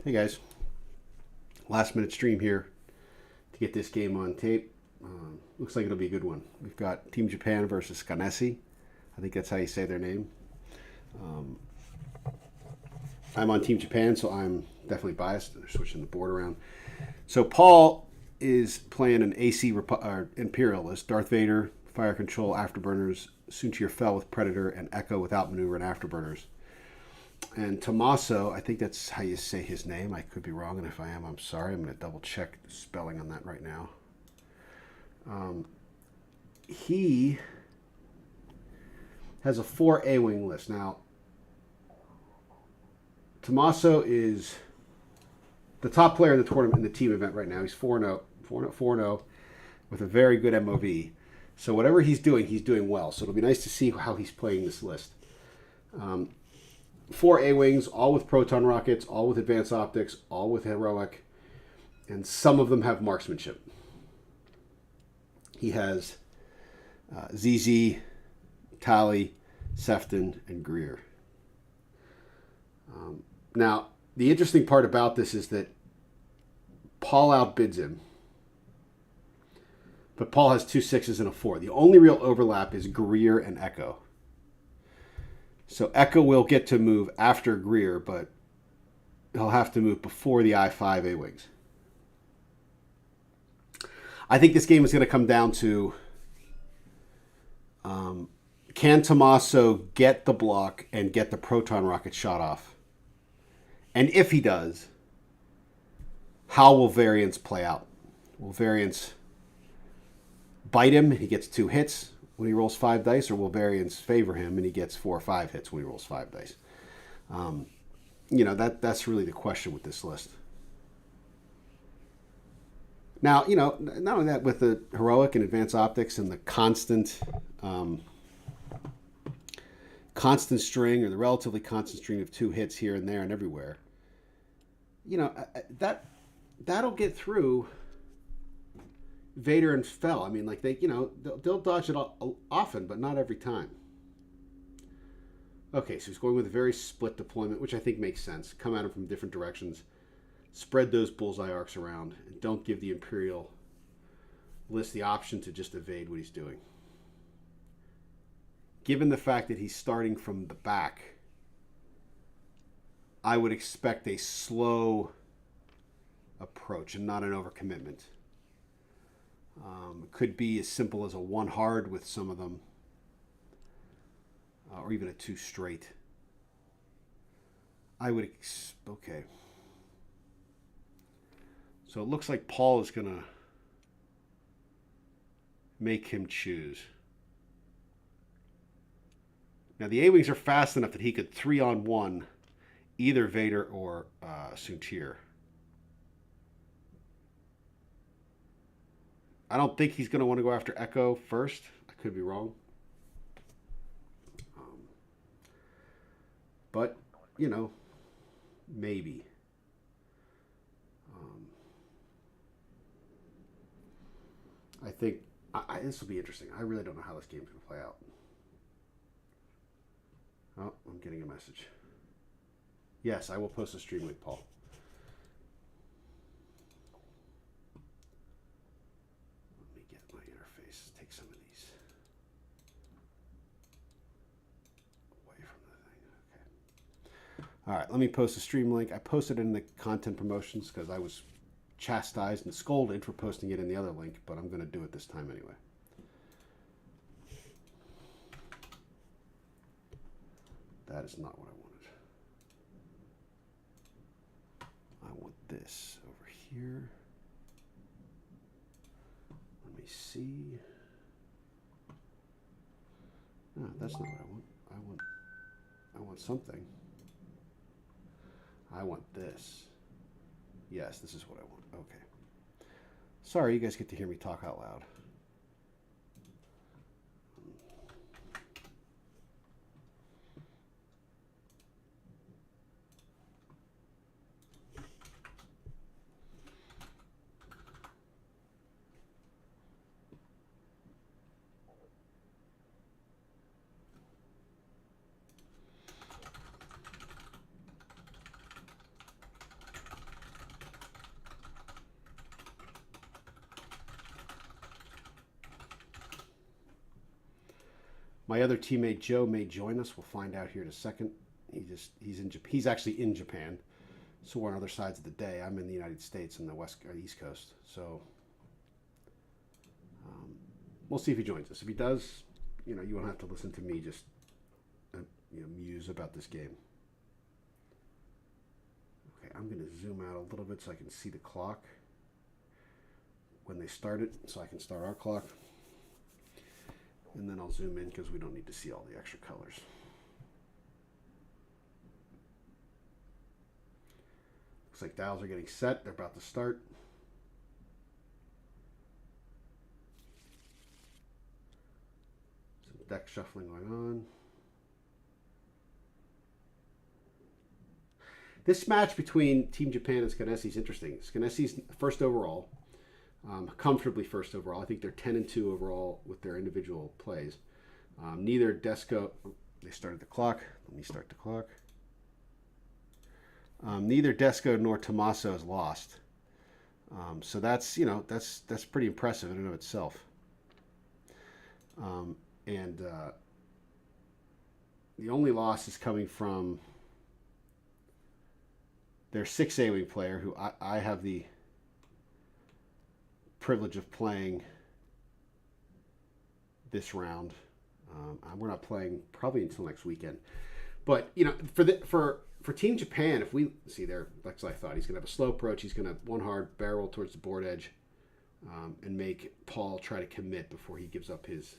Hey guys, last minute stream here to get this game on tape. Looks like it'll be a good one. We've got Team Japan versus SconNESsi. I think that's how you say their name. Um, I'm on Team Japan, so I'm definitely biased. They're switching the board around. So Paul is playing an AC Imperialist, Darth Vader, Fire Control, Afterburners, Suntir Fel with Predator, and Echo without Maneuver and Afterburners. And Tommaso, I think that's how you say his name. I could be wrong, and if I am, I'm sorry. I'm going to double check the spelling on that right now. He has a 4 A-Wing list. Now, Tommaso is the top player in the tournament, in the team event right now. He's 4-0, 4-0 with a very good MOV. So whatever he's doing well. So it'll be nice to see how he's playing this list. 4 A-Wings, all with proton rockets, all with advanced optics, all with heroic, and some of them have marksmanship. He has ZZ, Tally, Sefton, and Greer. Now, the interesting part about this is that Paul outbids him. But Paul has 2 6s and a 4. The only real overlap is Greer and Echo. So Echo will get to move after Greer, but he'll have to move before the I-5 A-Wings. I think this game is going to come down to can Tommaso get the block and get the proton rocket shot off? And if he does, how will variance play out? Will variance bite him and he gets 2 hits when he rolls 5 dice, or will variance favor him and he gets 4 or 5 hits when he rolls 5 dice? That's really the question with this list. Now, not only that, with the heroic and advanced optics and the constant string, or the relatively constant string of 2 hits here and there and everywhere, that'll get through Vader and Fell. I mean, like they'll dodge it often, but not every time. Okay, so he's going with a very split deployment, which I think makes sense. Come at him from different directions. Spread those bullseye arcs around, and don't give the Imperial list the option to just evade what he's doing. Given the fact that he's starting from the back, I would expect a slow approach and not an overcommitment. It could be as simple as a 1 hard with some of them, or even a 2 straight. Okay. So it looks like Paul is going to make him choose. Now the A-Wings are fast enough that he could 3-on-1 either Vader or Soontir. I don't think he's going to want to go after Echo first. I could be wrong. But, maybe. I think this will be interesting. I really don't know how this game's going to play out. Oh, I'm getting a message. Yes, I will post a stream link, Paul. Let me get my interface. Take some of these away from the thing. Okay. All right, let me post a stream link. I posted it in the content promotions because I was chastised and scolded for posting it in the other link, but I'm going to do it this time anyway. That is not what I wanted. I want this over here. Let me see. No, that's not what I want. I want something. I want this. Yes, this is what I want. Okay. Sorry, you guys get to hear me talk out loud. My other teammate Joe may join us. We'll find out here in a second. He's actually in Japan, so we're on other sides of the day. I'm in the United States on the East Coast, so we'll see if he joins us. If he does, you won't have to listen to me just muse about this game. Okay, I'm going to zoom out a little bit so I can see the clock when they start it, so I can start our clock. And then I'll zoom in because we don't need to see all the extra colors. Looks like dials are getting set. They're about to start. Some deck shuffling going on. This match between Team Japan and SconNESsi is interesting. SconNEssi's first overall. Comfortably first overall. I think they're 10-2 overall with their individual plays. Neither Desco... They started the clock. Let me start the clock. Neither Desco nor Tommaso has lost. So that's that's pretty impressive in and of itself. And the only loss is coming from their 6 A-wing player, who I have the privilege of playing this round. We're not playing probably until next weekend. But for Team Japan, if we see there, that's what I thought. He's going to have a slow approach. He's going to one hard barrel towards the board edge, and make Paul try to commit before he gives up his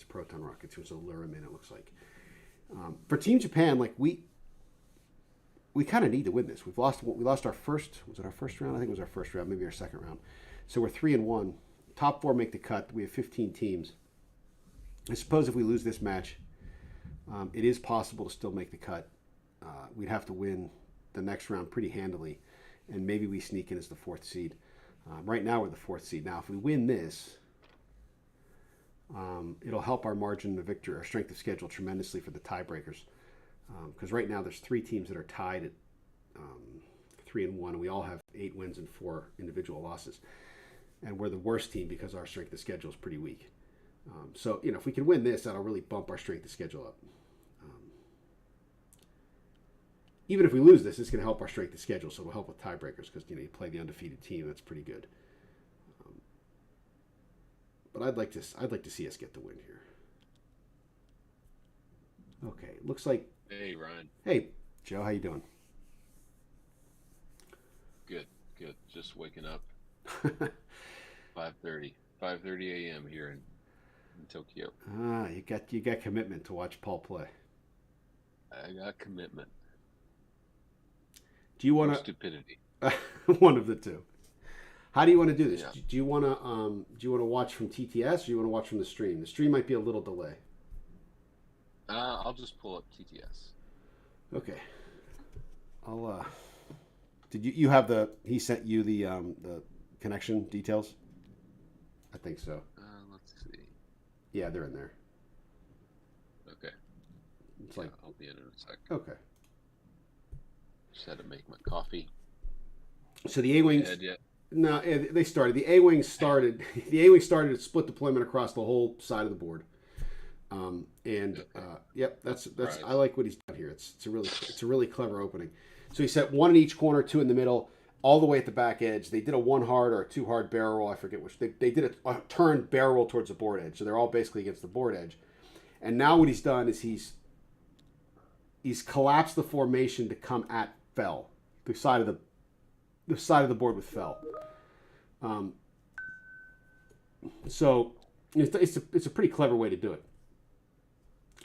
proton rockets, which will lure him in. It looks like for Team Japan, like we kind of need to win this. We lost our first. Was it our first round? I think it was our first round, maybe our second round. So we're 3-1. Top 4 make the cut. We have 15 teams. I suppose if we lose this match, it is possible to still make the cut. We'd have to win the next round pretty handily, and maybe we sneak in as the 4th seed. Right now we're the 4th seed. Now if we win this, it'll help our margin of victory, our strength of schedule tremendously for the tiebreakers. Because right now there's 3 teams that are tied at 3-1, and we all have 8 wins and 4 individual losses. And we're the worst team because our strength of schedule is pretty weak. So, if we can win this, that'll really bump our strength of schedule up. Even if we lose this, it's going to help our strength of schedule, so it'll help with tiebreakers because, you play the undefeated team. That's pretty good. But I'd like to see us get the win here. Okay, looks like... Hey, Ryan. Hey, Joe, how you doing? Good. Just waking up. 5:30 a.m. here in Tokyo. You got commitment to watch Paul play. I got commitment. Do you want to stupidity? One of the two. How do you want to do this? Yeah. Do you want to watch from TTS, or do you want to watch from the stream? The stream might be a little delay. I'll just pull up TTS. Okay. I'll. Did you have the? He sent you the connection details. I think so. Let's see. Yeah, they're in there. Okay. It's like I'll be in a sec. Okay. Just had to make my coffee. So the A-wings. Yet? No, they started. The A-wings started. The A-wings started at split deployment across the whole side of the board. Yep, that's I like what he's done here. It's a really clever opening. So he set 1 in each corner, 2 in the middle, all the way at the back edge. They did a 1 hard or a 2 hard barrel roll. I forget which. They did a turned barrel roll towards the board edge. So they're all basically against the board edge. And now what he's done is he's collapsed the formation to come at Fell, the side of the board with Fell. So it's a pretty clever way to do it.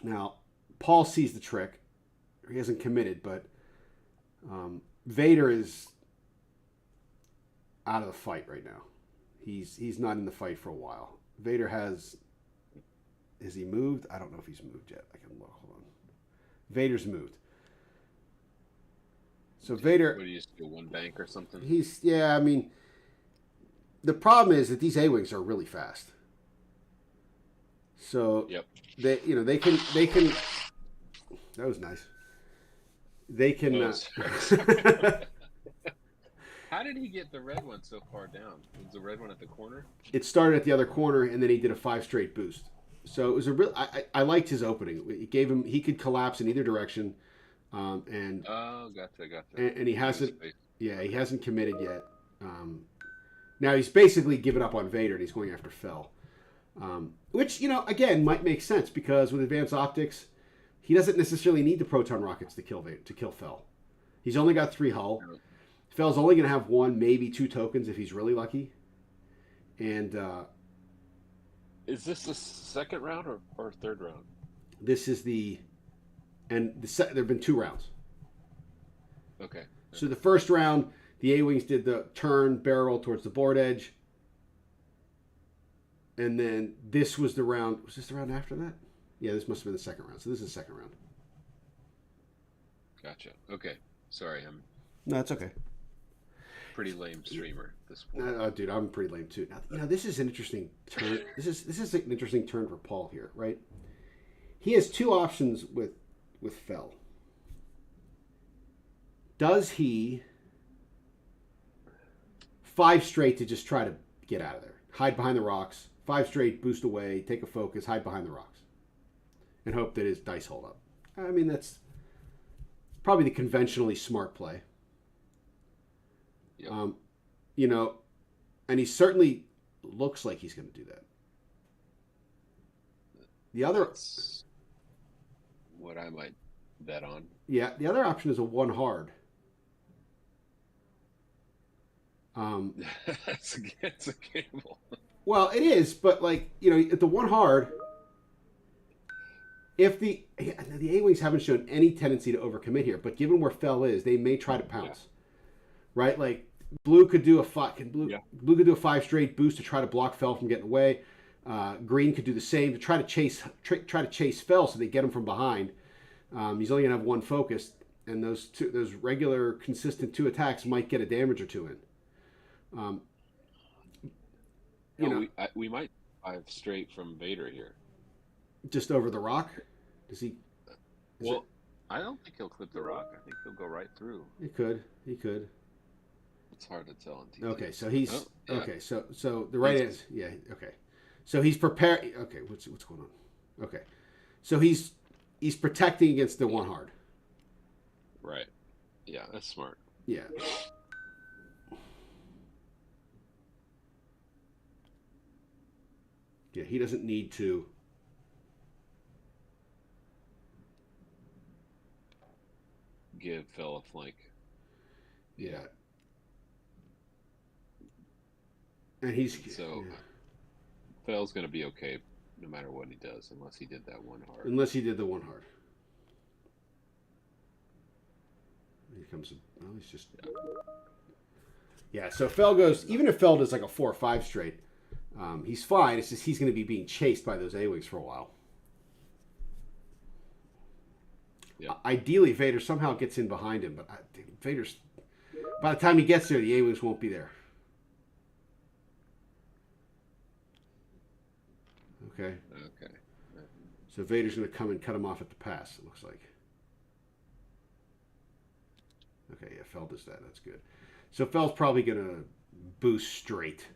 Now, Paul sees the trick. He hasn't committed, but Vader is out of the fight right now. He's not in the fight for a while. Vader has he moved? I don't know if he's moved yet. I can look. Hold on. Vader's moved. So Vader... What do you do, 1 bank or something? I mean, the problem is that these A-wings are really fast. So yep. they can. That was nice. They can. How did he get the red one so far down? Was the red one at the corner? It started at the other corner, and then he did a 5 straight boost. So it was a real. I liked his opening. It gave him. He could collapse in either direction, and gotcha. And he hasn't. Yeah, he hasn't committed yet. Now he's basically given up on Vader, and he's going after Fell. Which, again, might make sense because with advanced optics, he doesn't necessarily need the proton rockets to kill Fell. He's only got 3 hull. Fell's only going to have 1, maybe 2 tokens if he's really lucky. And is this the second round or third round? This is there have been 2 rounds. Okay. So the first round, the A-wings did the turn barrel towards the board edge. And then this was the round. Was this the round after that? Yeah, this must have been the second round. So this is the second round. Gotcha. Okay. Sorry, No, it's okay. Pretty lame streamer at this point. Oh, dude, I'm pretty lame too. Now, this is an interesting turn. This is an interesting turn for Paul here, right? He has 2 options with Fell. Does he 5 straight to just try to get out of there. Hide behind the rocks. 5 straight, boost away, take a focus, hide behind the rocks, and hope that his dice hold up. I mean, that's probably the conventionally smart play. Yep. You know, and he certainly looks like he's going to do that. The other, That's what I might bet on. yeah, the other option is a 1 hard. It's a gamble. Well, it is, but like, you know, at the 1 hard, if the A-Wings haven't shown any tendency to overcommit here, but given where Fell is, they may try to pounce. Yeah. Right? Like Blue could do a 5 Blue could do a 5 straight boost to try to block Fell from getting away. Green could do the same to try to chase Fell so they get him from behind. He's only gonna have 1 focus, and those regular consistent 2 attacks might get a damage or 2 in. We might 5 straight from Vader here. Just over the rock? Does he? I don't think he'll clip the rock. I think he'll go right through. He could. It's hard to tell on TV. Okay, so he's okay. So the right is okay. So he's prepared. Okay, what's going on? Okay, so he's protecting against the 1 hard. Right. Yeah, that's smart. Yeah. Yeah, he doesn't need to. Give Fell a flank. Yeah. And he's Fell's going to be okay no matter what he does, unless he did that 1 hard. Unless he did the 1 hard. Here comes. Well, he's just. Yeah. So Fell goes. Even if Fell does like a 4 or 5 straight, he's fine. It's just he's going to be being chased by those A-Wings for a while. Yeah. Ideally, Vader somehow gets in behind him, but Vader's. By the time he gets there, the A-Wings won't be there. Okay. Okay. So Vader's going to come and cut him off at the pass, it looks like. Okay, yeah, Fell does that. That's good. So Fell's probably going to boost straight.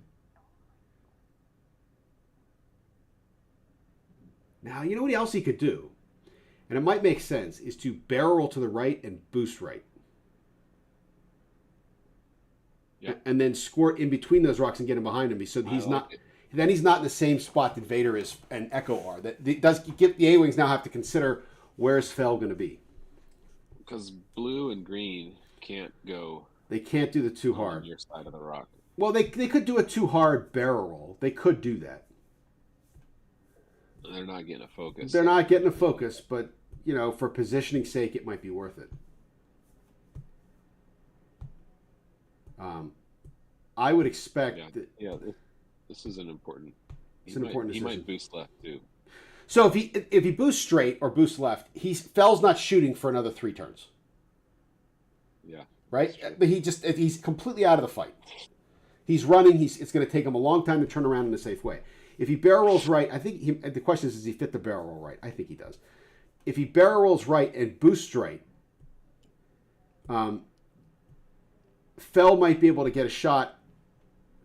Now, you know what else he could do? And it might make sense, is to barrel roll to the right and boost right. Yeah. And then squirt in between those rocks and get him behind him. So he's not... Then he's not in the same spot that Vader is and Echo are. That does give the A-Wings now have to consider where's Fell going to be. Because Blue and Green can't go. They can't do the 2 hard. On your side of the rock. Well, they could do a 2 hard barrel roll. They could do that. They're not getting a focus. They're not getting a focus, but you know, for positioning's sake, it might be worth it. I would expect that. Yeah. This is an important. It's an important decision. He might boost left too. So if he boosts straight or boosts left, Fell's not shooting for another 3 turns. Yeah. Right, but he's completely out of the fight. He's running. It's going to take him a long time to turn around in a safe way. If he barrel rolls right, I think the question is, does he fit the barrel roll right? I think he does. If he barrel rolls right and boosts right, Fell might be able to get a shot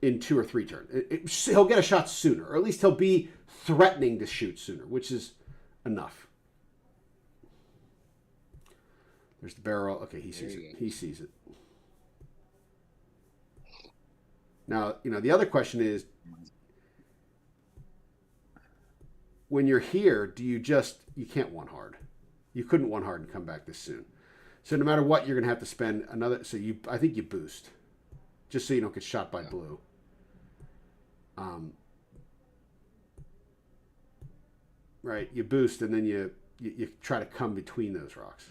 in 2 or 3 turns. He'll get a shot sooner, or at least he'll be threatening to shoot sooner, which is enough. There's the barrel. Okay, he sees it. He sees it. Now, you know, the other question is, when you're here, you can't 1 hard. You couldn't 1 hard and come back this soon. So no matter what, you're going to have to spend another. So I think you boost, just so you don't get shot by Blue. Right, you boost and then you try to come between those rocks.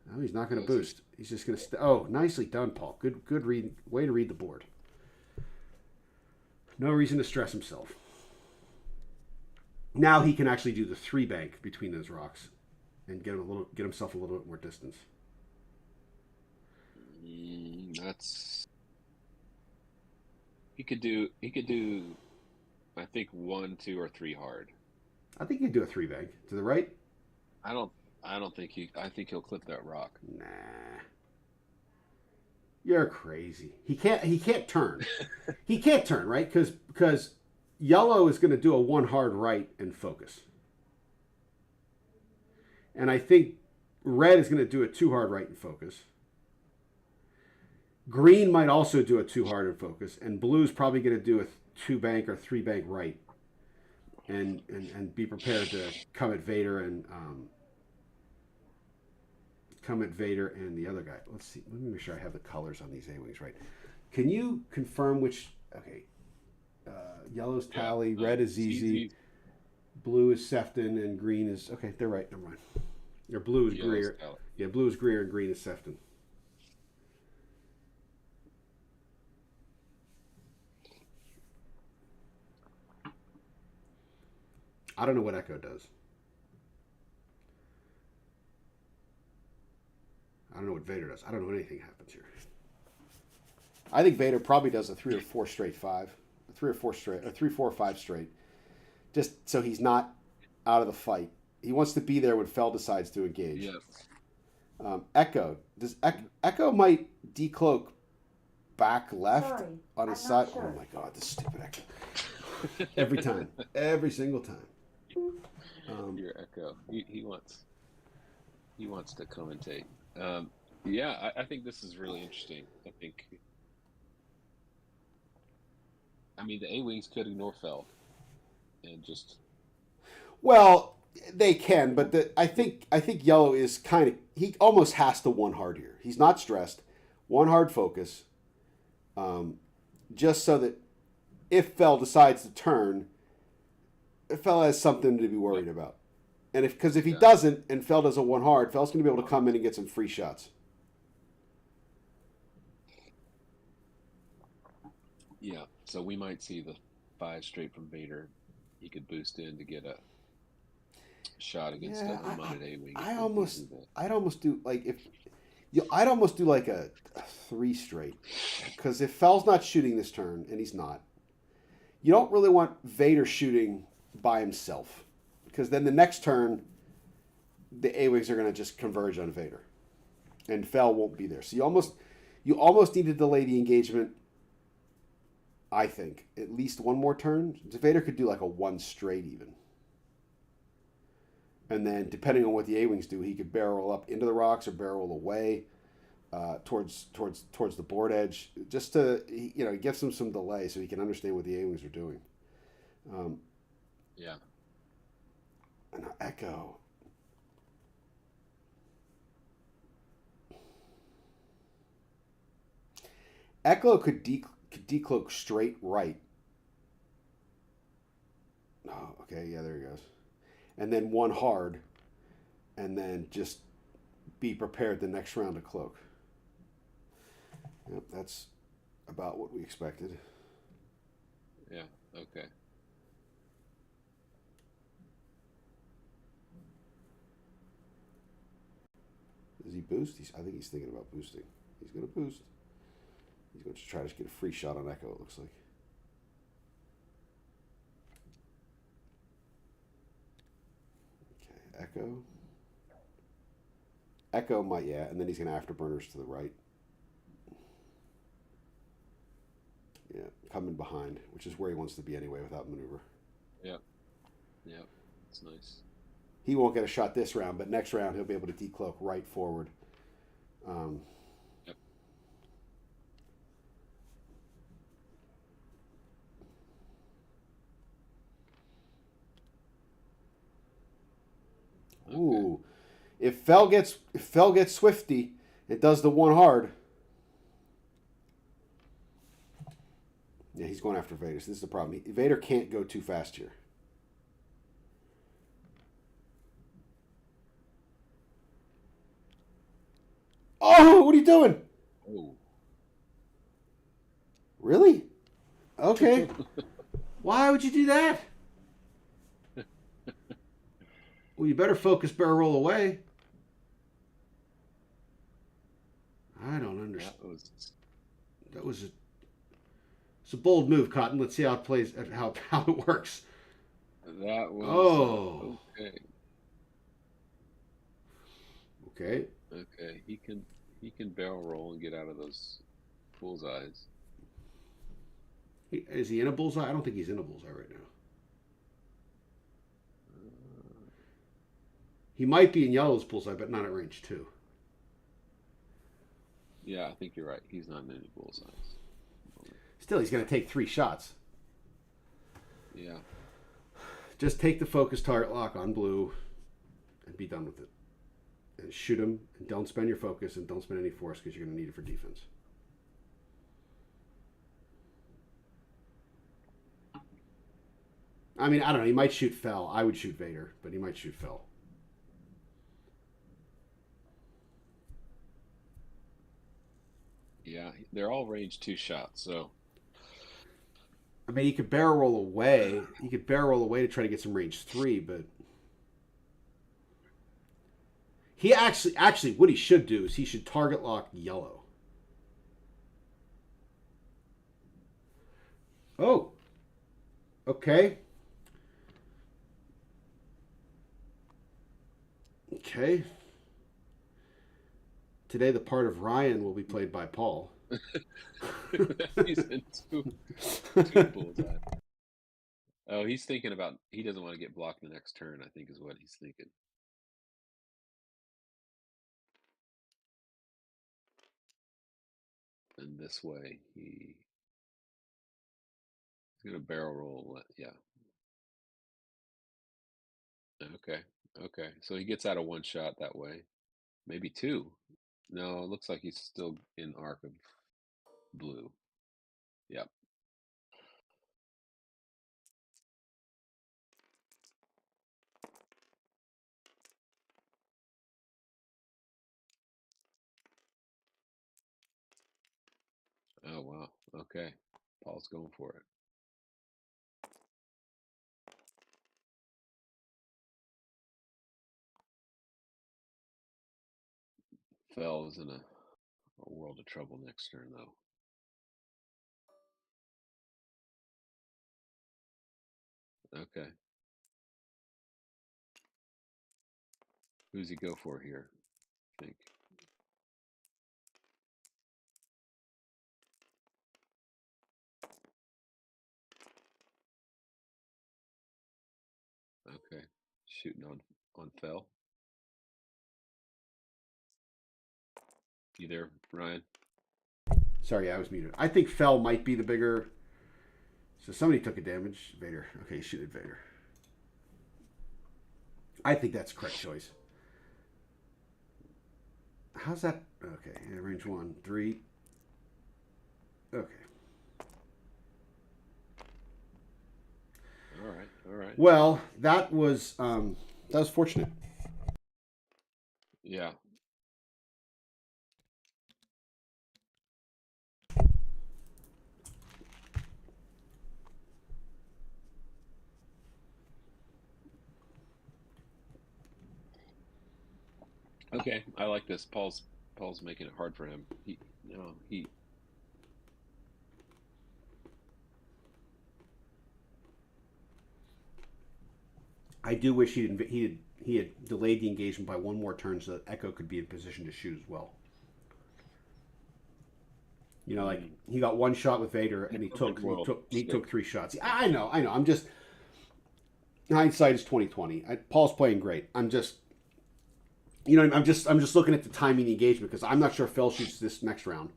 No, he's not going to boost. He's just going to. Oh, nicely done, Paul. Good read. Way to read the board. No reason to stress himself. Now he can actually do the 3 bank between those rocks, and get himself a little bit more distance. That's. He could do. I think 1, 2, or 3 hard. I think he'd do a 3 bank to the right. I don't think he. I think he'll clip that rock. Nah. You're crazy. He can't turn. He can't turn, right? Because yellow is going to do a one hard right and focus. And I think red is going to do a two hard right and focus. Green might also do a two hard and focus, and blue's probably going to do a two bank or three bank right, and be prepared to come at Vader and the other guy. Let's see. Let me make sure I have the colors on these A-wings right. Can you confirm which? Okay, yellow's Tally, red is ZZ, blue is Sefton, and green is okay. They're right. Never mind. Or blue is Greer. Yeah, blue is Greer and green is Sefton. I don't know what Echo does. I don't know what Vader does. I don't know what anything happens here. I think Vader probably does a 3 or 4 straight 5, 3 or 4 straight, or 3, 4, 5 straight, just so he's not out of the fight. He wants to be there when Fell decides to engage. Yes. Echo Echo might decloak back left on his side. Sure. Oh my God, this stupid Echo! Every time, every single time. Your Echo. He wants to commentate. Yeah, I think this is really interesting. I mean, the A-wings could ignore Fell and just. Well, they can, but I think yellow is kind of, he almost has to one hard here. He's not stressed. One hard focus, just so that if Fell decides to turn, Fell has something to be worried about. And because if he doesn't and Fell does a one hard, Fell's going to be able to come in and get some free shots. Yeah, so we might see the 5 straight from Vader. He could boost in to get a shot against the unmounted A-wing. I'd almost do like I'd almost do like a 3 straight, because if Fell's not shooting this turn, and he's not, you don't really want Vader shooting by himself, because then the next turn the A-wings are going to just converge on Vader, and Fell won't be there. So you almost need to delay the engagement. I think at least one more turn. Vader could do like a 1 straight even. And then, depending on what the A-wings do, he could barrel up into the rocks or barrel away towards the board edge, just to, it gives him some delay so he can understand what the A-wings are doing. Yeah. And Echo. Echo could decloak straight right. Oh, okay, yeah, there he goes. And then one hard, and then just be prepared the next round to cloak. Yep, that's about what we expected. Yeah, okay. Does he boost? I think he's thinking about boosting. He's going to boost. He's going to try to get a free shot on Echo, it looks like. Okay, Echo might, yeah, and then he's going to afterburners to the right. Yeah, coming behind, which is where he wants to be anyway without maneuver. Yeah, it's nice. He won't get a shot this round, but next round he'll be able to decloak right forward. Yep. Ooh, okay. If Fell gets swifty, it does the one hard. Yeah, he's going after Vader. So this is the problem. Vader can't go too fast here. Oh, what are you doing? Oh. Really? Okay. Why would you do that? Well, you better focus barrel roll away. I don't understand. It's a bold move, Cotton. Let's see how it plays, how it works. That was. Oh. Okay. Okay. Okay. He can barrel roll and get out of those bullseyes. Is he in a bullseye? I don't think he's in a bullseye right now. He might be in yellow's bullseye, but not at range 2. Yeah, I think you're right. He's not in any bullseyes. Still, he's going to take 3 shots. Yeah. Just take the focus target lock on blue and be done with it. And shoot him, and don't spend your focus, and don't spend any force because you're going to need it for defense. I mean, I don't know. He might shoot Fell. I would shoot Vader, but he might shoot Fell. Yeah, they're all range 2 shots, so. I mean, he could barrel roll away. He could barrel roll away to try to get some range 3, but he actually, what he should do is he should target lock yellow. Oh, okay. Okay. Today, the part of Ryan will be played by Paul. He's in two bullseye. Oh, he's thinking about, he doesn't want to get blocked the next turn, I think is what he's thinking. And this way, he's going to barrel roll. Yeah. Okay. Okay. So he gets out of 1 shot that way. Maybe 2. No, it looks like he's still in arc of blue. Yep. Oh, wow. Okay. Paul's going for it. Fell is in a world of trouble next turn, though. Okay. Who's he go for here? I think. Okay. Shooting on Fell. You there, Ryan? Sorry, I was muted. I think Fell might be the bigger. So somebody took a damage. Vader. Okay, shoot at Vader. I think that's the correct choice. How's that? Okay, yeah, range 1, 3. Okay. All right. All right. Well, that was fortunate. Yeah. Okay, I like this. Paul's making it hard for him. He. I do wish he had delayed the engagement by 1 more turn so that Echo could be in position to shoot as well. You know, like he got 1 shot with Vader and he took 3 shots. I know. I'm just hindsight is 2020. Paul's playing great. I'm just, I'm just looking at the timing of the engagement because I'm not sure if Phil shoots this next round.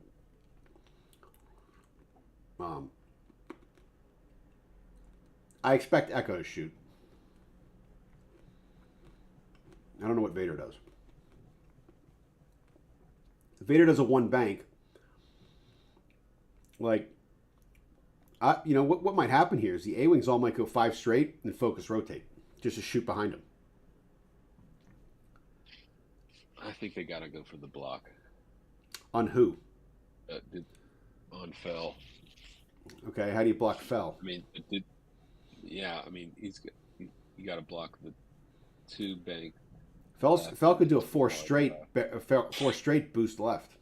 I expect Echo to shoot. I don't know what Vader does. If Vader does a 1 bank, like, what might happen here is the A-Wings all might go 5 straight and focus rotate just to shoot behind him. I think they got to go for the block. On who? On Fell. Okay, how do you block Fell? I mean, you got to block the 2 bank. Fell could do a 4 straight boost left.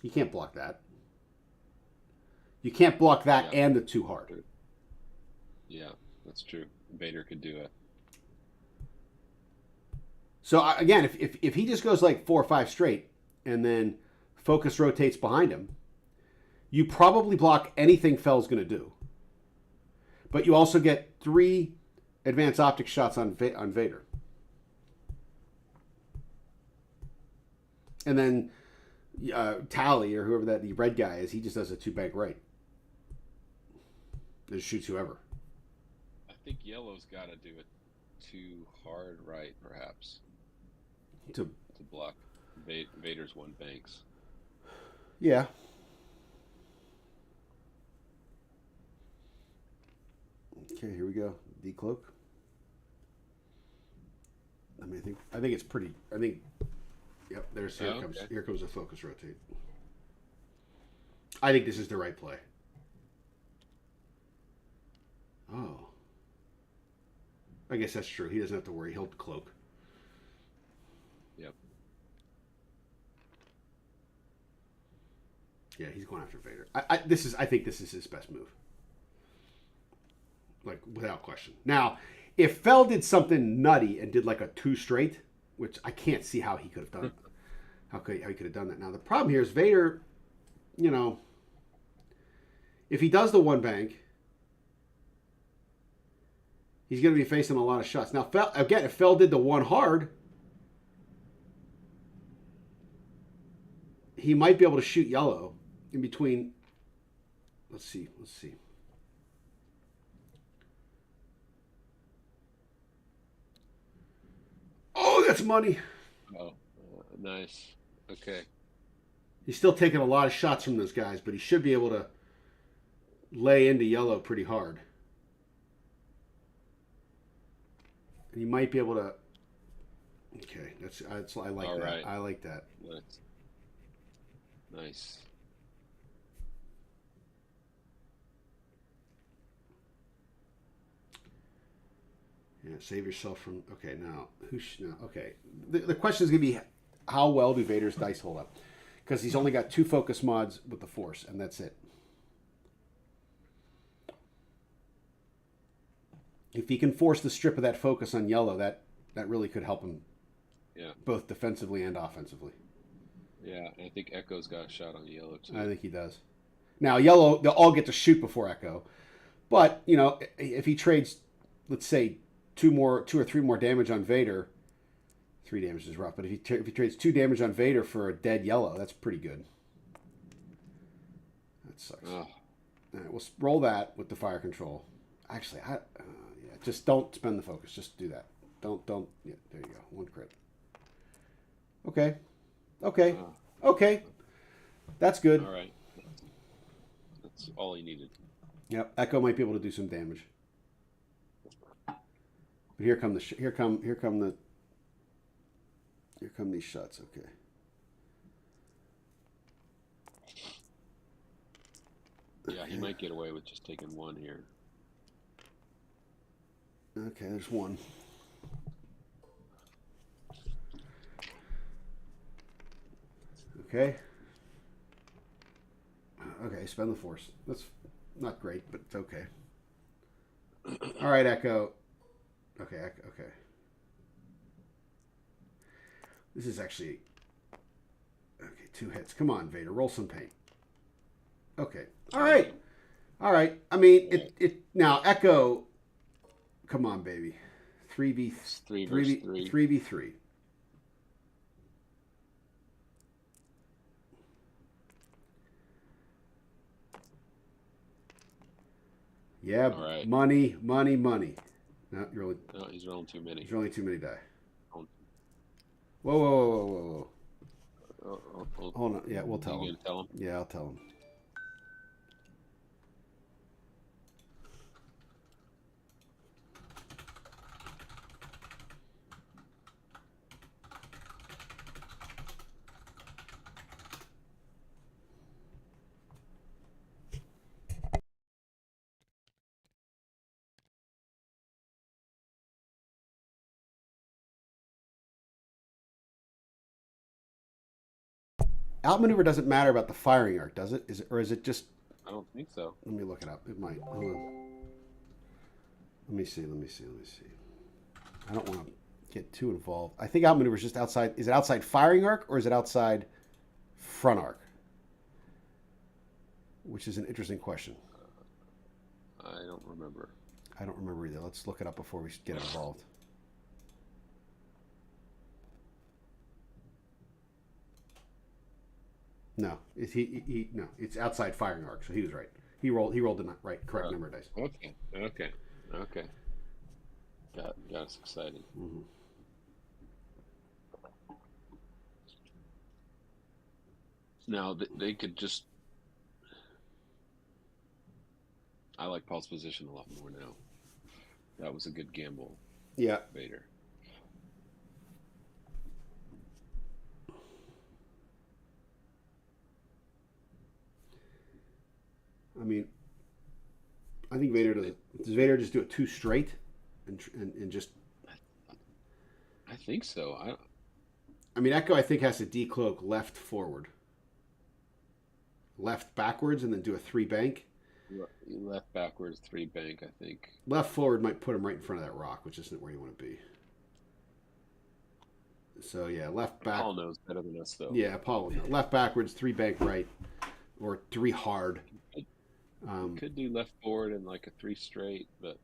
You can't block that. You can't block that and the 2 hard. Yeah, that's true. Vader could do it. So again, if he just goes like 4 or 5 straight, and then focus rotates behind him, you probably block anything Fell's going to do. But you also get 3 advanced optic shots on Vader. And then Tally, or whoever the red guy is, he just does a 2-bank right. Just shoots whoever. I think yellow's got to do it too hard right, perhaps, To block Vader's 1 banks. Yeah. Okay, here we go. Decloak. I mean, I think it's pretty. I think. Yep. Here comes the focus rotate. I think this is the right play. Oh. I guess that's true. He doesn't have to worry. He'll cloak. Yep. Yeah, he's going after Vader. I think this is his best move. Like, without question. Now, if Fell did something nutty and did like a 2 straight, which I can't see how he could have done. How he could have done that. Now, the problem here is Vader, if he does the 1 bank, he's going to be facing a lot of shots. Now, if Fell did the 1 hard, he might be able to shoot yellow in between. Let's see. Oh, that's money. Oh, nice. Okay. He's still taking a lot of shots from those guys, but he should be able to lay into yellow pretty hard. And he might be able to. Okay, I like All that. right. I like that. Nice. Yeah, save yourself from. Okay, now okay. The question is going to be how well do Vader's dice hold up? Because he's only got 2 focus mods with the Force, and that's it. If he can force the strip of that focus on yellow, that really could help him. Yeah. Both defensively and offensively. Yeah, I think Echo's got a shot on yellow too. I think he does. Now, yellow, they'll all get to shoot before Echo, but if he trades, let's say, 2 or 3 more damage on Vader. 3 damage is rough, but if he trades 2 damage on Vader for a dead yellow, that's pretty good. That sucks. Oh. All right, we'll roll that with the fire control. Actually, just don't spend the focus. Just do that. Don't. Yeah, there you go. 1 crit. Okay. That's good. All right. That's all he needed. Yep. Echo might be able to do some damage. But here come these shots. Okay. Yeah, he might get away with just taking 1 here. Okay, there's 1. Okay. Okay, spend the Force. That's not great, but it's okay. All right, Echo. Okay. This is actually... Okay, 2 hits. Come on, Vader. Roll some paint. Okay. All right. I mean, it now, Echo... Come on, baby. 3v3. Yeah, right. Money. No, he's rolling too many. He's rolling too many die. Whoa. Hold on. Yeah, we'll tell him. You gonna tell him? Yeah, I'll tell him. Outmaneuver doesn't matter about the firing arc, does it? Is it just? I don't think so. Let me look it up. It might. Hold on. Let me see. I don't want to get too involved. I think outmaneuver is just outside. Is it outside firing arc or is it outside front arc? Which is an interesting question. I don't remember. I don't remember either. Let's look it up before we get involved. No, no, it's outside firing arc, so he was right. He rolled the right correct number of dice. Okay. Got us excited. Mm-hmm. Now they could just. I like Paul's position a lot more now. That was a good gamble, Yeah. Vader. I mean, I think Vader does Vader just do it too straight, and just. I think so. I mean, Echo I think has to decloak left forward, left backwards, and then do a 3 bank. Left backwards 3 bank. I think Left forward might put him right in front of that rock, which isn't where you want to be. So yeah, left back. Paul knows better than us, though. Yeah, Paul. Left backwards, 3 bank right, or 3 hard. Could do left forward and like a 3 straight, but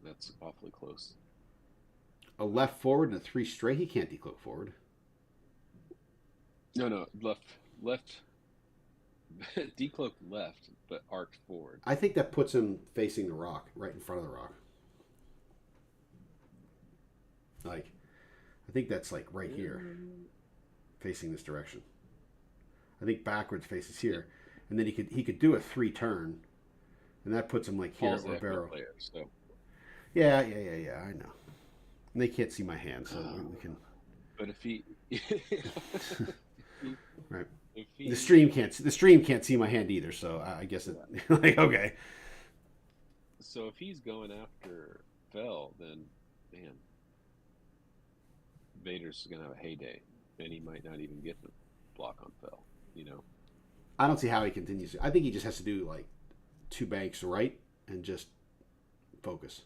that's awfully close. A left forward and a 3 straight. He can't decloak forward. No, left. Decloak left, but arced forward. I think that puts him facing the rock, right in front of the rock. Like, I think that's like right here, facing this direction. I think backwards faces here, and then he could do a 3 turn, and that puts him like here Paul's or barrel. Player, so. Yeah. I know. And they can't see my hand, so we can. But if he, right. The stream can't see my hand either, so I guess it like okay. So if he's going after Fell, then man, Vader's gonna have a heyday, and he might not even get the block on Fell. I don't see how he continues. I think he just has to do like 2 banks right and just focus.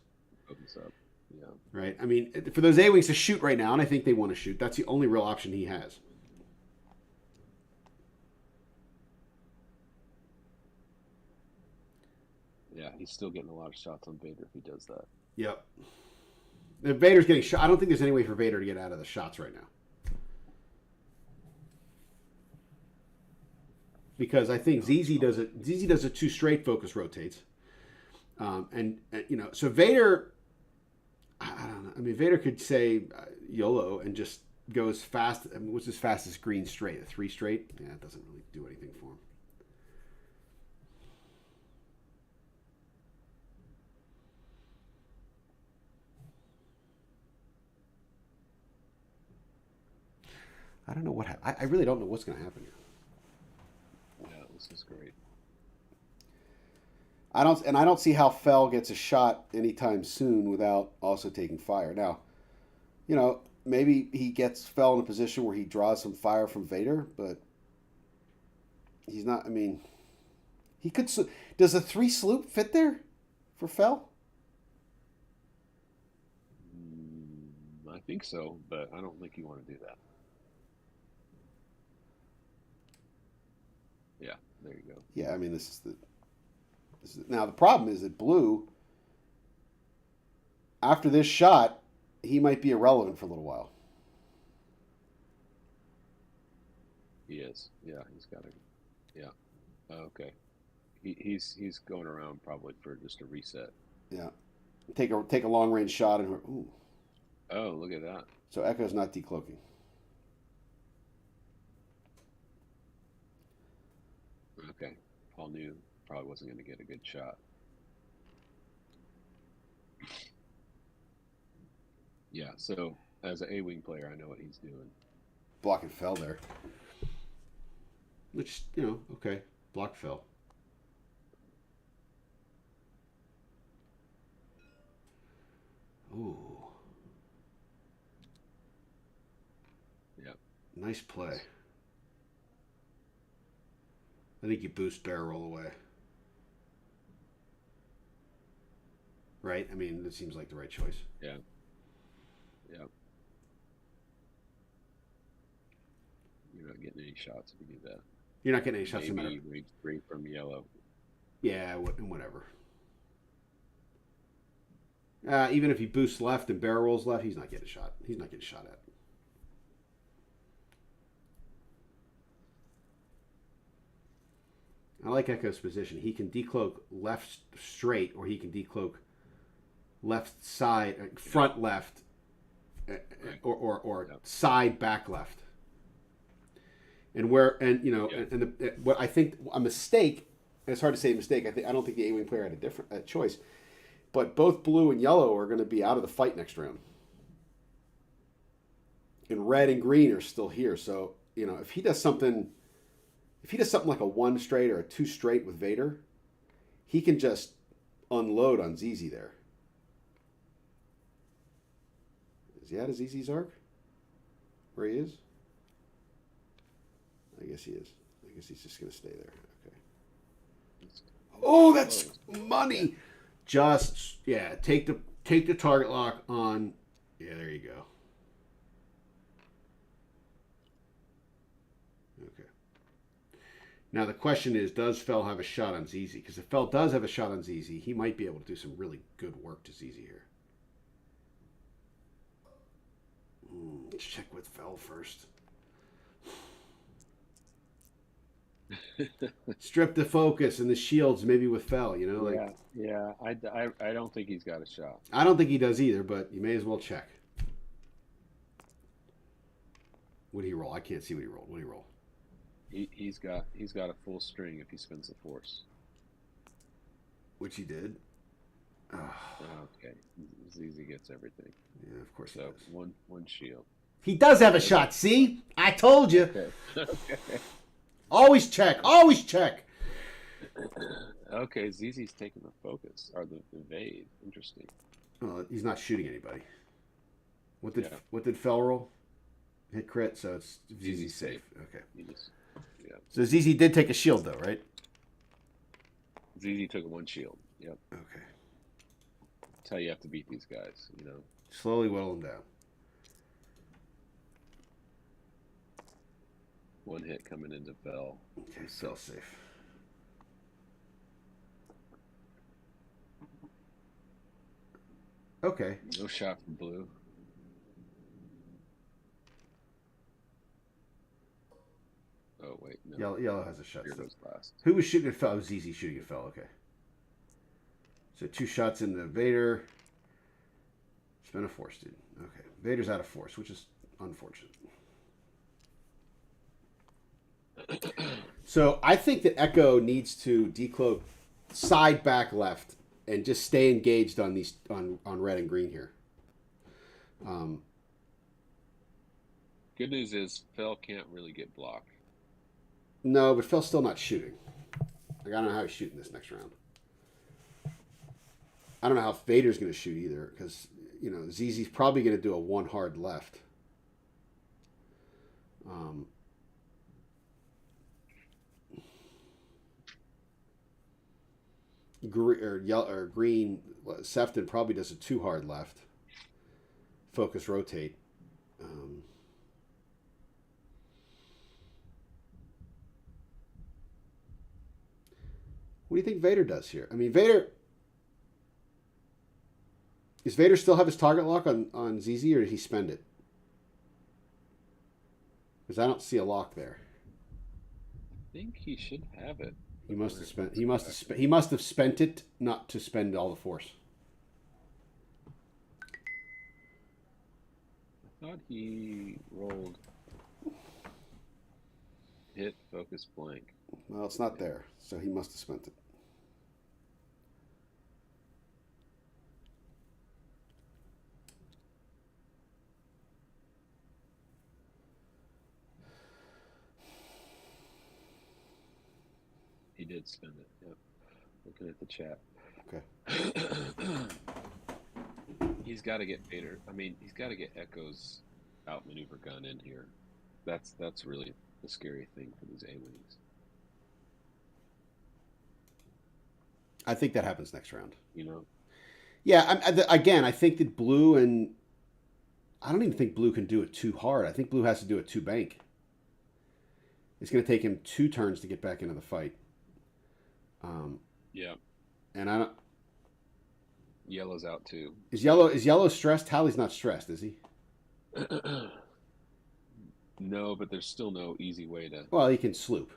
Focus up. Yeah. Right. I mean, for those A-wings to shoot right now, and I think they want to shoot. That's the only real option he has. Yeah, he's still getting a lot of shots on Vader if he does that. Yep. If Vader's getting shot, I don't think there's any way for Vader to get out of the shots right now. Because I think ZZ does it. ZZ does a 2 straight focus rotates, and so Vader. I don't know. I mean, Vader could say YOLO and just go as fast. I mean, what's his fastest green straight? A 3 straight? Yeah, it doesn't really do anything for him. I don't know what I really don't know what's going to happen here. Yeah, this is great. I don't see how Fell gets a shot anytime soon without also taking fire. Now, maybe he gets Fell in a position where he draws some fire from Vader, but he's not. I mean, he could. Does a 3 sloop fit there for Fell? I think so, but I don't think you want to do that. Yeah, there you go. Yeah, I mean, now the problem is that Blue, after this shot, he might be irrelevant for a little while. He is. Yeah, he's got to. Yeah. Okay. He's going around probably for just a reset. Yeah. Take a long range shot and ooh. Oh, look at that. So Echo's not decloaking. Okay. Paul knew probably wasn't going to get a good shot. Yeah, so as an A-wing player, I know what he's doing. Blocking Fell there. Which, okay. Block Fell. Ooh. Yep. Nice play. I think you boost barrel roll away. Right? I mean, it seems like the right choice. Yeah. Yep. You're not getting any shots if you do that. You're not getting any shots no matter. Maybe read straight from yellow. Yeah, whatever. Even if he boosts left and barrel rolls left, he's not getting shot. He's not getting shot at. I like Echo's position. He can decloak left straight, or he can decloak left side, front left, or side back left. And what I think a mistake. And it's hard to say a mistake. I don't think the A-wing player had a different choice, but both blue and yellow are going to be out of the fight next round, and red and green are still here. So if he does something like a 1 straight or a 2 straight with Vader, he can just unload on ZZ there. Is he out of ZZ's arc? Where he is? I guess he is. I guess he's just going to stay there. Okay. Oh, that's money. Just take the target lock on. Yeah, there you go. Okay. Now the question is, does Fell have a shot on ZZ? Because if Fell does have a shot on ZZ, he might be able to do some really good work to ZZ here. Let's check with Fell first. Strip the focus and the shields maybe with Fell, Yeah. I don't think he's got a shot. I don't think he does either, but you may as well check. What did he roll? I can't see what he rolled. What did he roll? He's got a full string if he spends the force. Which he did. Okay. ZZ gets everything. Yeah, of course. So one shield. He does have a shot. See, I told you. Okay. Okay. Always check. Always check. Okay, ZZ's taking the focus or the evade. Interesting. He's not shooting anybody. What did Fell roll? Hit crit, so it's ZZ safe. Okay. Yeah. So ZZ did take a shield though, right? ZZ took 1 shield. Yep. Okay. That's how you have to beat these guys. Slowly whittle them down. 1 hit coming into Fell. Okay, Fell safe. Okay. No shot from blue. Oh wait, no. Yellow has a shot. Here goes last. Who was shooting at Fell? Oh, ZZ shooting at Fell. Okay. So 2 shots into Vader. Spin a force, dude. Okay. Vader's out of force, which is unfortunate. So I think that Echo needs to decloak side back left and just stay engaged on these on red and green here. Good news is Fell can't really get blocked. No, but Fell's still not shooting. Like, I don't know how he's shooting this next round. I don't know how Vader's going to shoot either, because ZZ's probably going to do a 1 hard left. Green, Sefton probably does a 2 hard left. Focus rotate. What do you think Vader does here? I mean, Vader still have his target lock on ZZ, or did he spend it? Because I don't see a lock there. I think he should have it. He must have spent. He must have spent it not to spend all the force. I thought he rolled hit focus blank. Well, it's not there, so he must have spent it. He did spend it. Yep. Looking at the chat. Okay. He's got to get Vader. I mean, he's got to get Echo's outmaneuver gun in here. That's really the scary thing for these A-wings. I think that happens next round. Yeah. Again, I think that blue I don't even think blue can do it too hard. I think blue has to do it 2 bank. It's going to take him 2 turns to get back into the fight. Yeah. And I don't. Yellow's out too. Is yellow stressed? Tally's not stressed, is he? No, but there's still no easy way to. Well, he can sloop,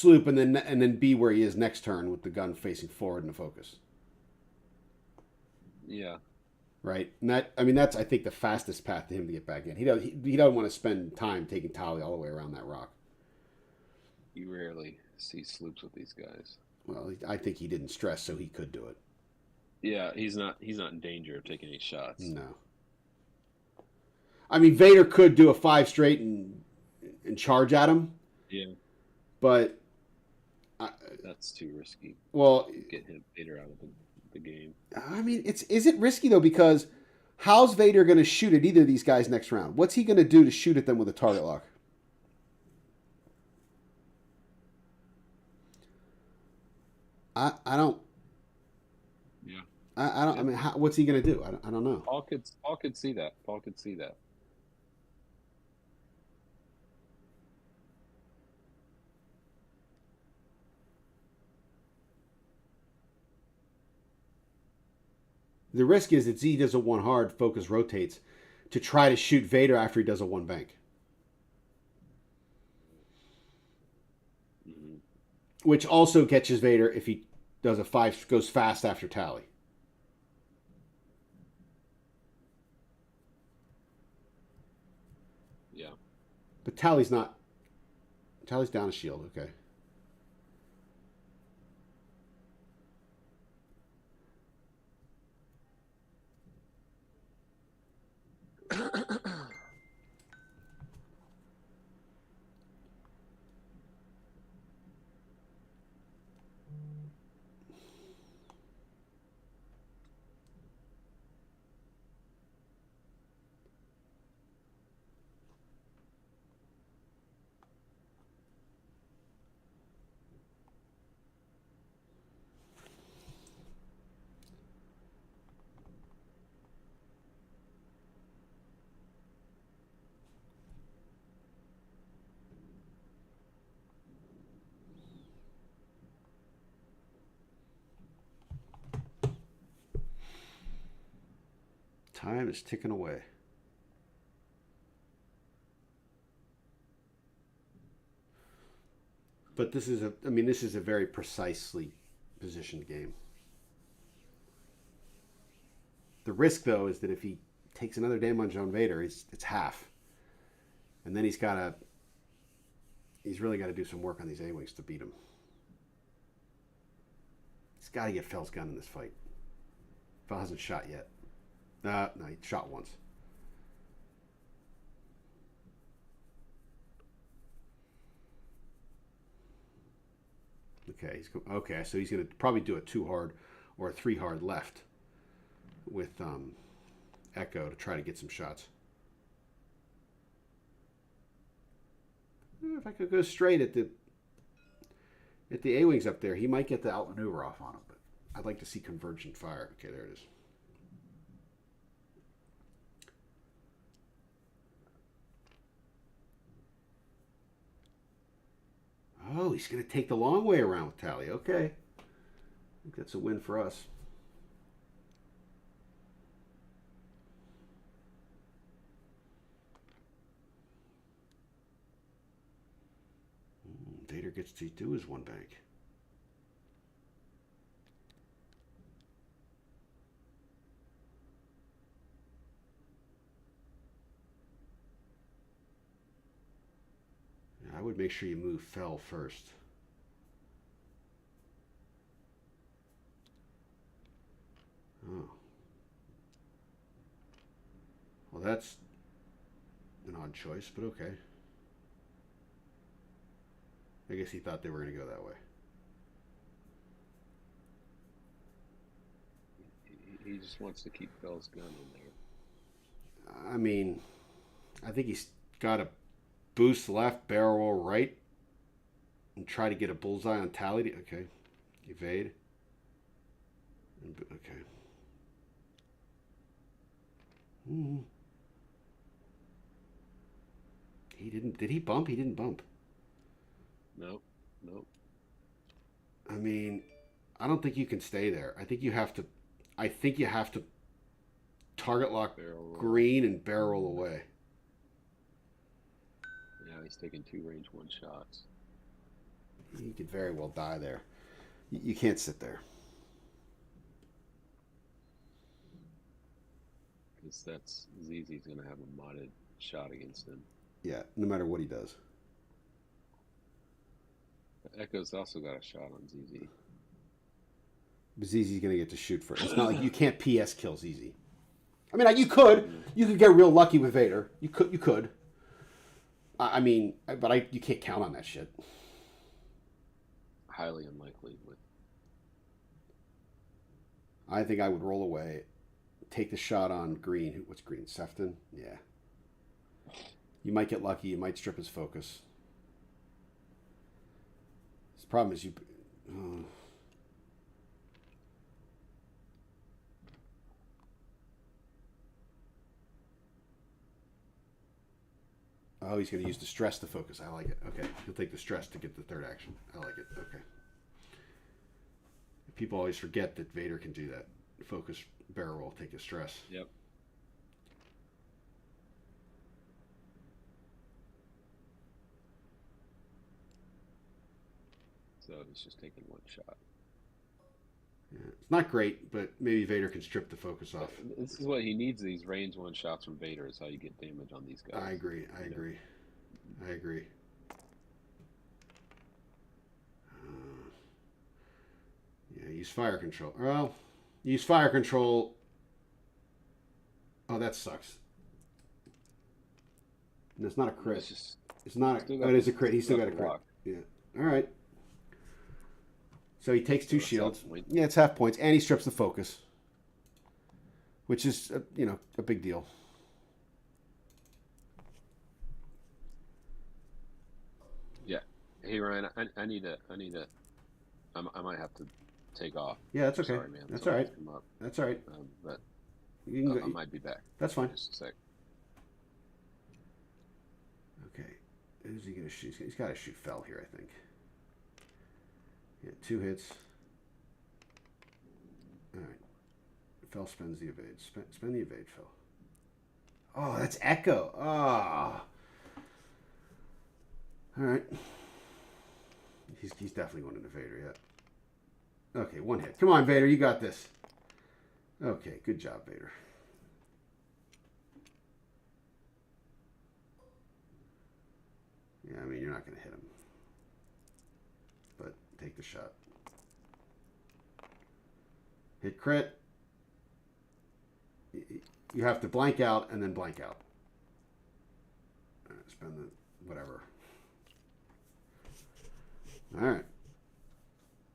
and then be where he is next turn with the gun facing forward in the focus. Yeah. Right, and that's I think the fastest path to him to get back in. He doesn't want to spend time taking Tally all the way around that rock. You rarely see sloops with these guys. Well, I think he didn't stress, so he could do it. Yeah, he's not in danger of taking any shots. No, I mean Vader could do a 5 straight and charge at him, Yeah, but that's too risky. well, Get him Vader out of the game. I mean is it risky though, because how's Vader going to shoot at either of these guys next round? What's he going to do to shoot at them with a target lock? I don't. Yeah. I don't. Yeah. I mean, what's he going to do? I don't know. Paul could see that. Paul could see that. The risk is that Z does a 1 hard, focus rotates to try to shoot Vader after he does a 1 bank, Hmm. which also catches Vader if he does a 5 goes fast after Tally. Yeah. But Tally's not. Tally's down a shield. Okay. Time is ticking away. But this is a very precisely positioned game. The risk though is that if he takes another damage on Vader, it's half, and then he's really got to do some work on these A-wings to beat him. He's got to get Fell's gun in this fight. Fell hasn't shot yet. No, he shot once. Okay. So he's going to probably do a 2 hard or a 3 hard left with Echo to try to get some shots. If I could go straight at the A-wings up there, he might get the outmaneuver off on him. But I'd like to see convergent fire. Okay, there it is. Oh, he's going to take the long way around with Tally. Okay. I think that's a win for us. Vader gets to do his 1 bank. I would make sure you move Fell first. Oh. Well, that's an odd choice, but okay. I guess he thought they were going to go that way. He just wants to keep Bell's gun in there. I mean, I think he's got to boost left, barrel roll right, and try to get a bullseye on Tally. Okay. Evade. Okay. He didn't. Did he bump? He didn't bump. Nope. Nope. I mean, I don't think you can stay there. I think you have to. I think you have to target lock Barrel roll. green and barrel away. Yeah, he's taking 2 range 1 shots. You could very well die there. You can't sit there. Because that's ZZ's going to have a modded shot against him. Yeah, no matter what he does. Echo's also got a shot on ZZ. But ZZ's going to get to shoot first. It's not like you can't PS kill ZZ. I mean, you could. You could get real lucky with Vader. You could. I mean, but you can't count on that shit. Highly unlikely. I think I would roll away, take the shot on green. What's green? Sefton? Yeah. You might get lucky. You might strip his focus. The problem is you. Oh, he's going to use the stress to focus. I like it. Okay. He'll take the stress to get the third action. I like it. Okay. People always forget that Vader can do that. Focus, barrel roll, take the stress. Yep. So he's just taking 1 shot. Yeah. It's not great, but maybe Vader can strip the focus off. This is what he needs, these range 1 shots from Vader, is how you get damage on these guys. I agree. Yeah, use fire control. Well, use fire control. Oh, that sucks. And it's not a crit. It's not a. Oh, it is a crit. He's still got a crit. Yeah. All right. So he takes 2 shields. Yeah, it's half points, and he strips the focus, which is a big deal. Yeah. Hey Ryan, I need a. I might have to take off. Yeah, that's okay. Sorry, man. That's all right. That's all right. But I might be back. That's fine. Just a sec. Okay. Who's he going to shoot? He's got to shoot Fell here, I think. Yeah, 2 hits. All right. Fell spends the evade. Spend the evade, Fell. Oh, that's Echo. Ah. Oh. All right. He's definitely going into Vader, yeah. Okay, 1 hit. Come on, Vader, you got this. Okay, good job, Vader. Yeah, I mean, you're not going to hit him. But take the shot. Hit crit. You have to blank out and then blank out. Spend the whatever. All right.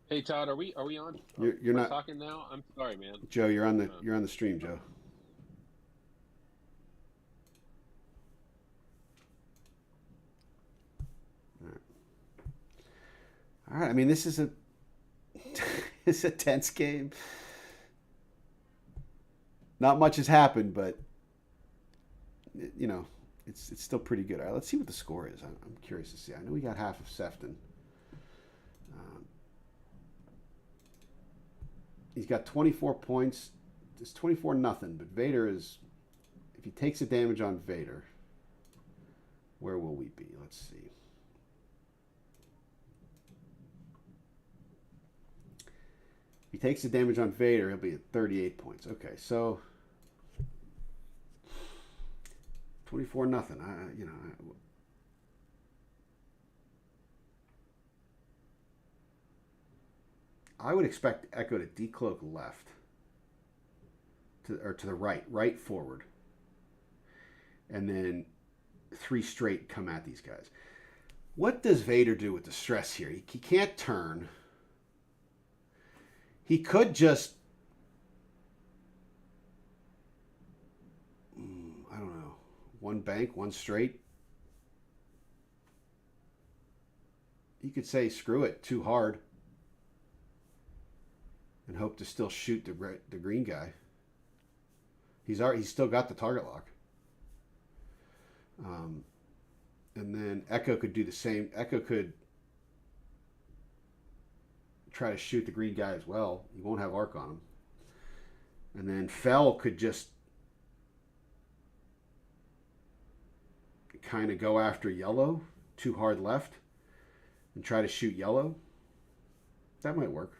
Hey Todd, are we on? You're not talking now. I'm sorry, man. Joe. You're on the stream, Joe. All right. I mean, this is it's a tense game. Not much has happened, but it's still pretty good. All right, let's see what the score is. I'm curious to see. I know we got half of Sefton. He's got 24 points. It's 24-0, but Vader is, if he takes the damage on Vader, where will we be? Let's see. If he takes the damage on Vader, he'll be at 38 points. Okay, so 24-0. I would expect Echo to decloak left, to the right forward, and then 3 straight come at these guys. What does Vader do with the stress here? He can't turn. He could just, I don't know, 1 bank, 1 straight. He could say, screw it, too hard, and hope to still shoot the green guy. He's still got the target lock. And And then Echo could do the same. Echo could try to shoot the green guy as well. He won't have arc on him. And then Fell could just kind of go after yellow, too hard left, and try to shoot yellow. That might work.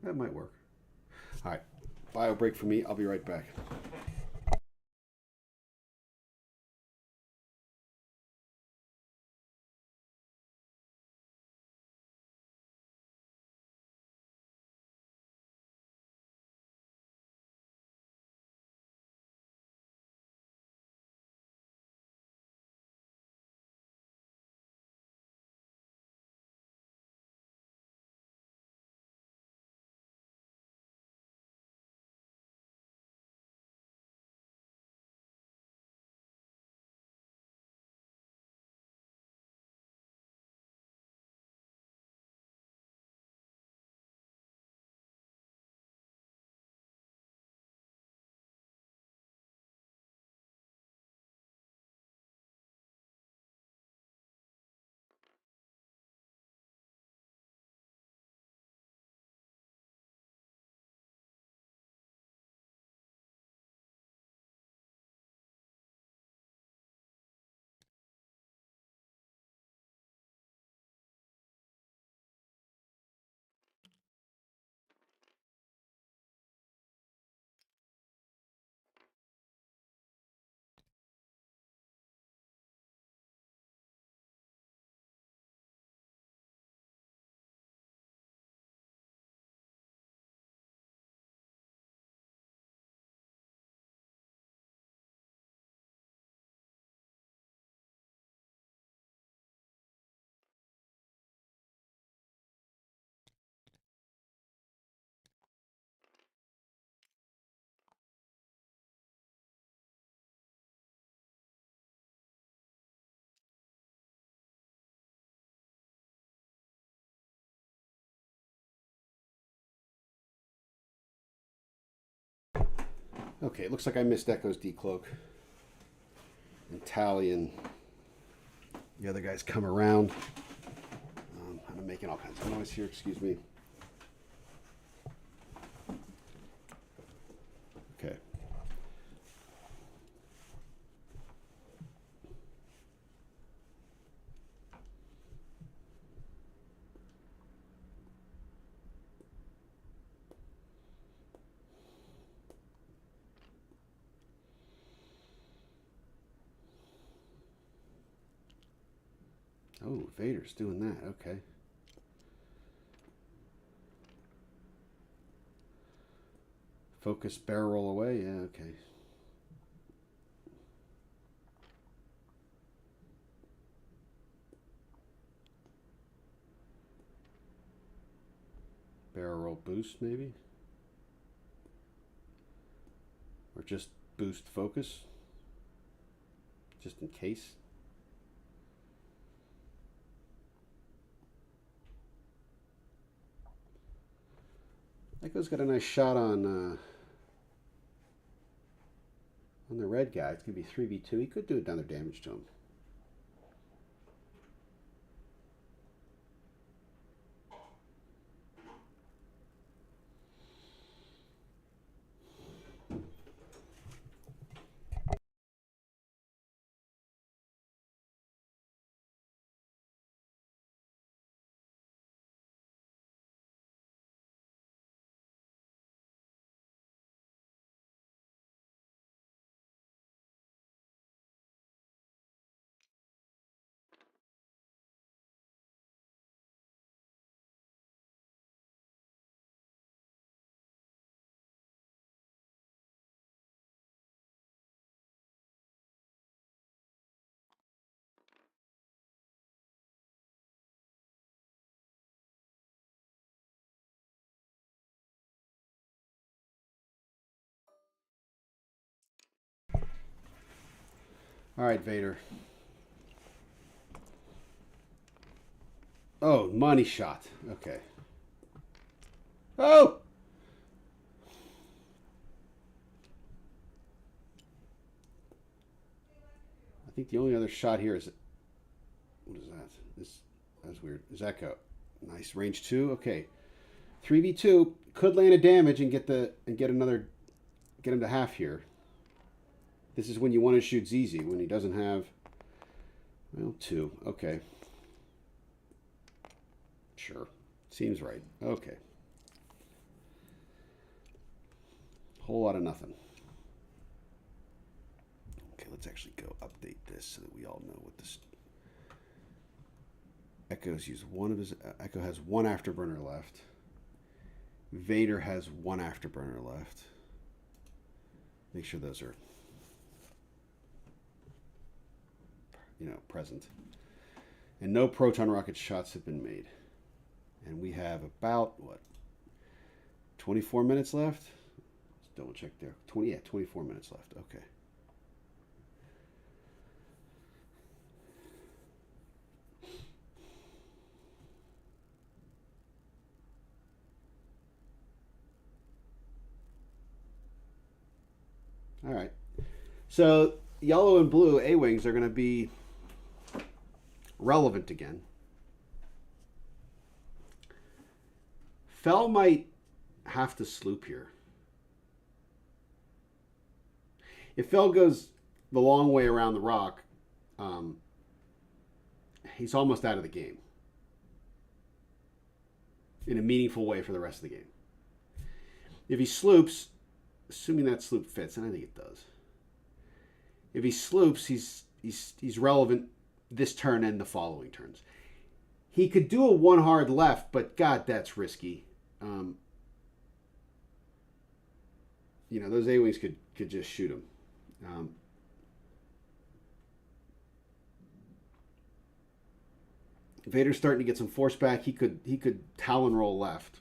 That might work. All right. Bio break for me. I'll be right back. Okay, it looks like I missed Echo's decloak. And Tally and the other guys come around. I'm making all kinds of noise here, excuse me. Okay. Oh, Vader's doing that. Okay. Focus barrel roll away. Yeah, okay. Barrel roll boost, maybe? Or just boost focus? Just in case? Echo's got a nice shot on the red guy. It's going to be 3v2. He could do another damage to him. All right, Vader. Oh, money shot. Okay. Oh! think the only other shot here is, what is that? That's weird. Is Echo? Nice range 2. Okay, 3v2 could land a damage and get another, get him to half here. This is when you want to shoot ZZ, when he doesn't have, well, 2. Okay. Sure. Seems right. Okay. Whole lot of nothing. Okay, let's actually go update this so that we all know what this. Echo's used one of his. Echo has one afterburner left. Vader has one afterburner left. Make sure those are, present. And no proton rocket shots have been made. And we have about, 24 minutes left? Let's double check there. 24 minutes left. Okay. All right. So yellow and blue A-wings are going to be relevant again. Fell might have to sloop here. If Fell goes the long way around the rock, he's almost out of the game in a meaningful way for the rest of the game. If he sloops, assuming that sloop fits, and I think it does. If he sloops, he's relevant this turn and the following turns. He could do a one hard left, but God, that's risky. Those A-wings could just shoot him. Vader's starting to get some force back. He could Talon roll left.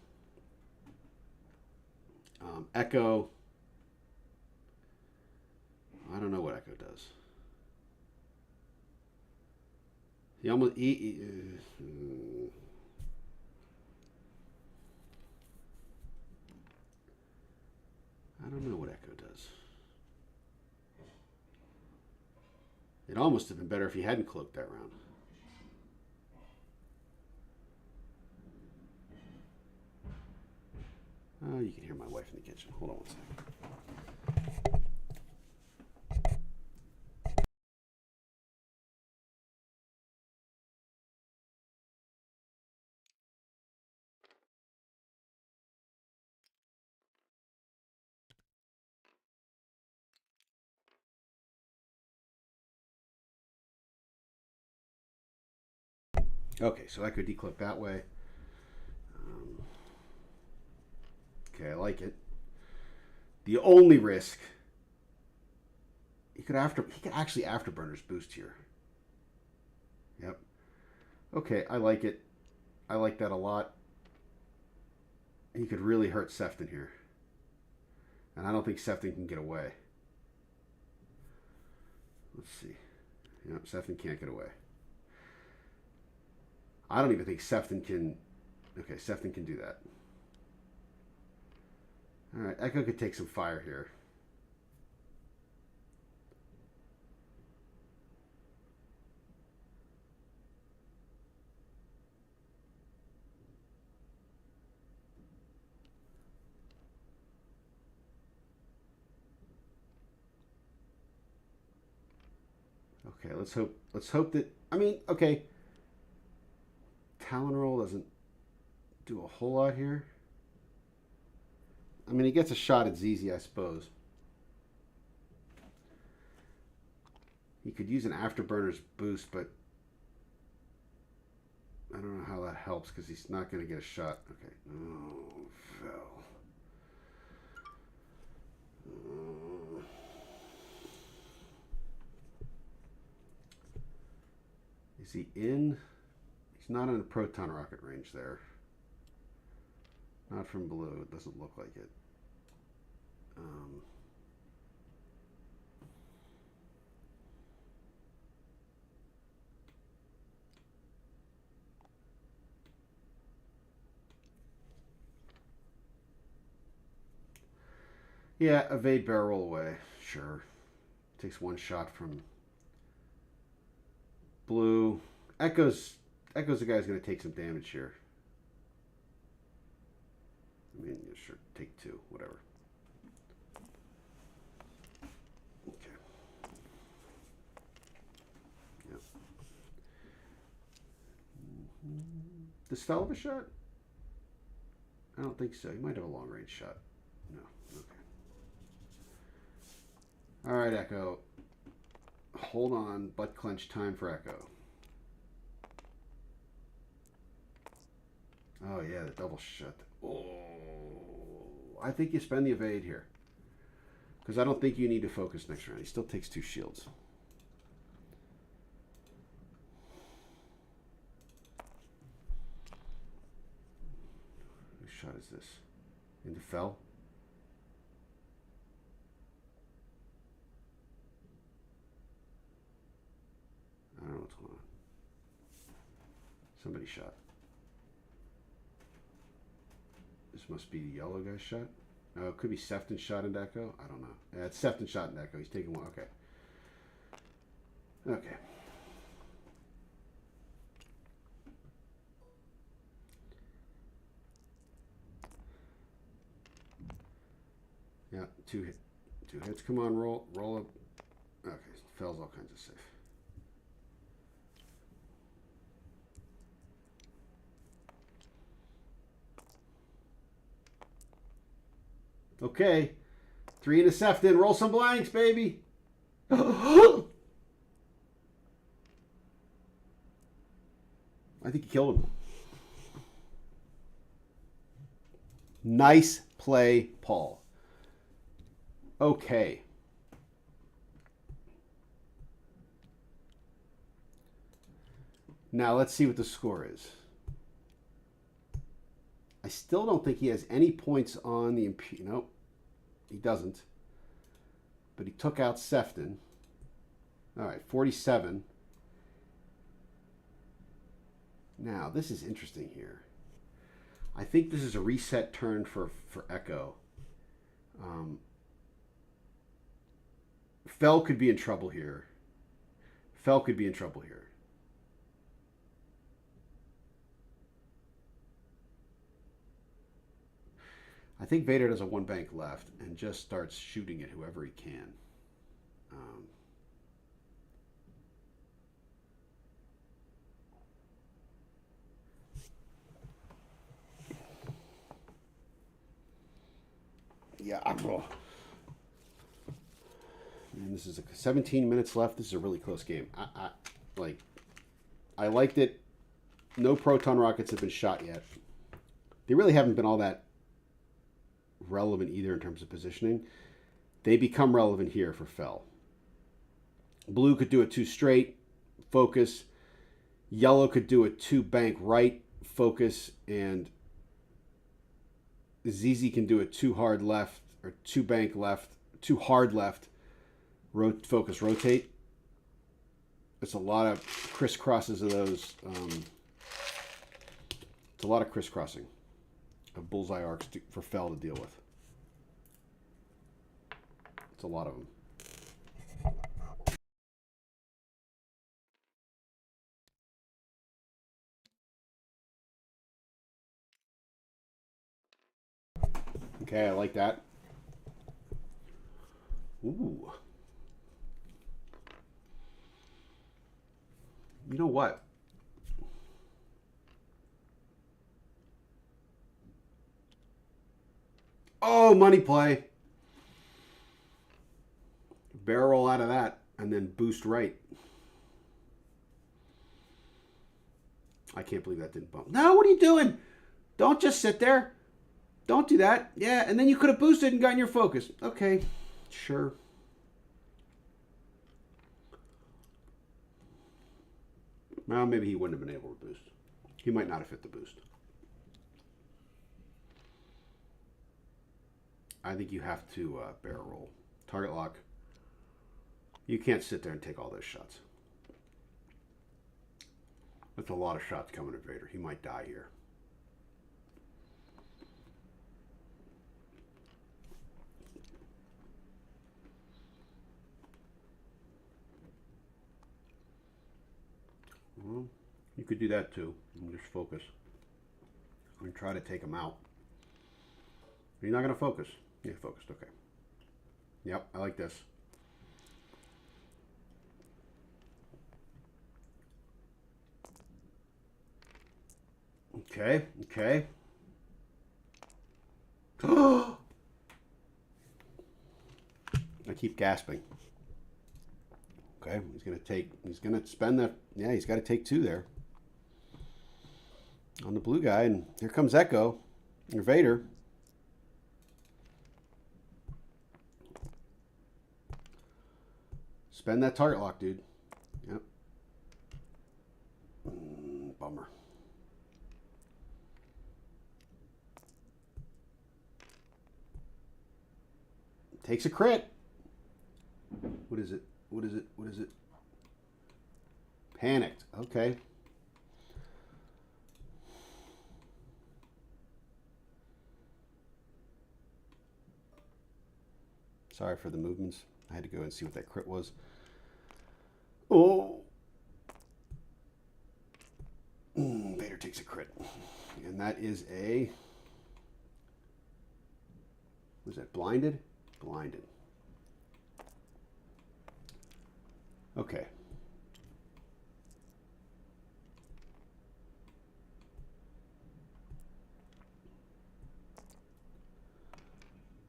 Echo. I don't know what Echo does. He almost I don't know what Echo does. It almost would have been better if he hadn't cloaked that round. Oh, you can hear my wife in the kitchen. Hold on one second. Okay, so I could decloak that way. Okay, I like it. The only risk, he could actually afterburners boost here. Yep. Okay, I like it. I like that a lot. He could really hurt Sefton here. And I don't think Sefton can get away. Let's see. Yep, Sefton can't get away. I don't even think Sefton can. Okay, Sefton can do that. All right, Echo could take some fire here. Okay, let's hope that. I mean, okay. Talon roll doesn't do a whole lot here. I mean, he gets a shot at ZZ, I suppose. He could use an afterburner's boost, but I don't know how that helps because he's not going to get a shot. Okay. Oh, fell. Is he in? He's not in a proton rocket range there. Not from blue. It doesn't look like it. Yeah, evade barrel roll away. Sure. Takes one shot from Blue. Echo's the guy's going to take some damage here. I mean, yeah, sure, take 2, whatever. Okay. Yep. Does Fell have a shot? I don't think so. He might have a long range shot. No. Okay. All right, Echo. Hold on. Butt clench time for Echo. Oh, yeah, the double shot. Oh, I think you spend the evade here. Because I don't think you need to focus next round. He still takes 2 shields. Whose shot is this? Into Fell? I don't know what's going on. Somebody shot. This must be the yellow guy's shot. Oh, it could be Sefton's shot into Echo. I don't know. Yeah, it's Sefton's shot into Echo. He's taking 1. Okay. Okay. Yeah, 2 hits. Come on, roll up. Okay, Fell's all kinds of safe. Okay. 3 into Sefton. Roll some blanks, baby. I think he killed him. Nice play, Paul. Okay. Now let's see what the score is. I still don't think he has any points on the nope, he doesn't. But he took out Sefton. All right, 47. Now this is interesting here. I think this is a reset turn for Echo. Fell could be in trouble here. Fell could be in trouble here. I think Vader does a 1 bank left and just starts shooting at whoever he can. Yeah, and this is 17 minutes left. This is a really close game. I liked it. No proton rockets have been shot yet. They really haven't been all that relevant either in terms of positioning. They become relevant here for Fell. Blue could do a 2 straight, focus. Yellow could do a 2 bank right, focus, and ZZ can do a 2 hard left or 2 bank left, 2 hard left, focus, rotate. It's a lot of crisscrosses of those. It's a lot of crisscrossing of bullseye arcs for Fell to deal with. It's a lot of them. Okay, I like that. Ooh. You know what? Oh, money play. Barrel out of that and then boost right. I can't believe that didn't bump. No, what are you doing? Don't just sit there. Don't do that. Yeah, and then you could have boosted and gotten your focus. Okay, sure. Well, maybe he wouldn't have been able to boost. He might not have hit the boost. I think you have to barrel roll. Target lock. You can't sit there and take all those shots. That's a lot of shots coming at Vader. He might die here. You could do that too. And just focus. And try to take him out. You're not going to focus. Yeah, focused. Okay. Yep, I like this. Okay, okay. I keep gasping. Okay, he's gonna spend the, yeah, he's got to take 2 there on the blue guy, and here comes Echo, or Vader. Spend that target lock, dude. Yep. Bummer. Takes a crit. What is it? What is it? What is it? Panicked. Okay. Sorry for the movements. I had to go and see what that crit was. Oh. Vader takes a crit. And that is a... Was that blinded? Blinded. Okay.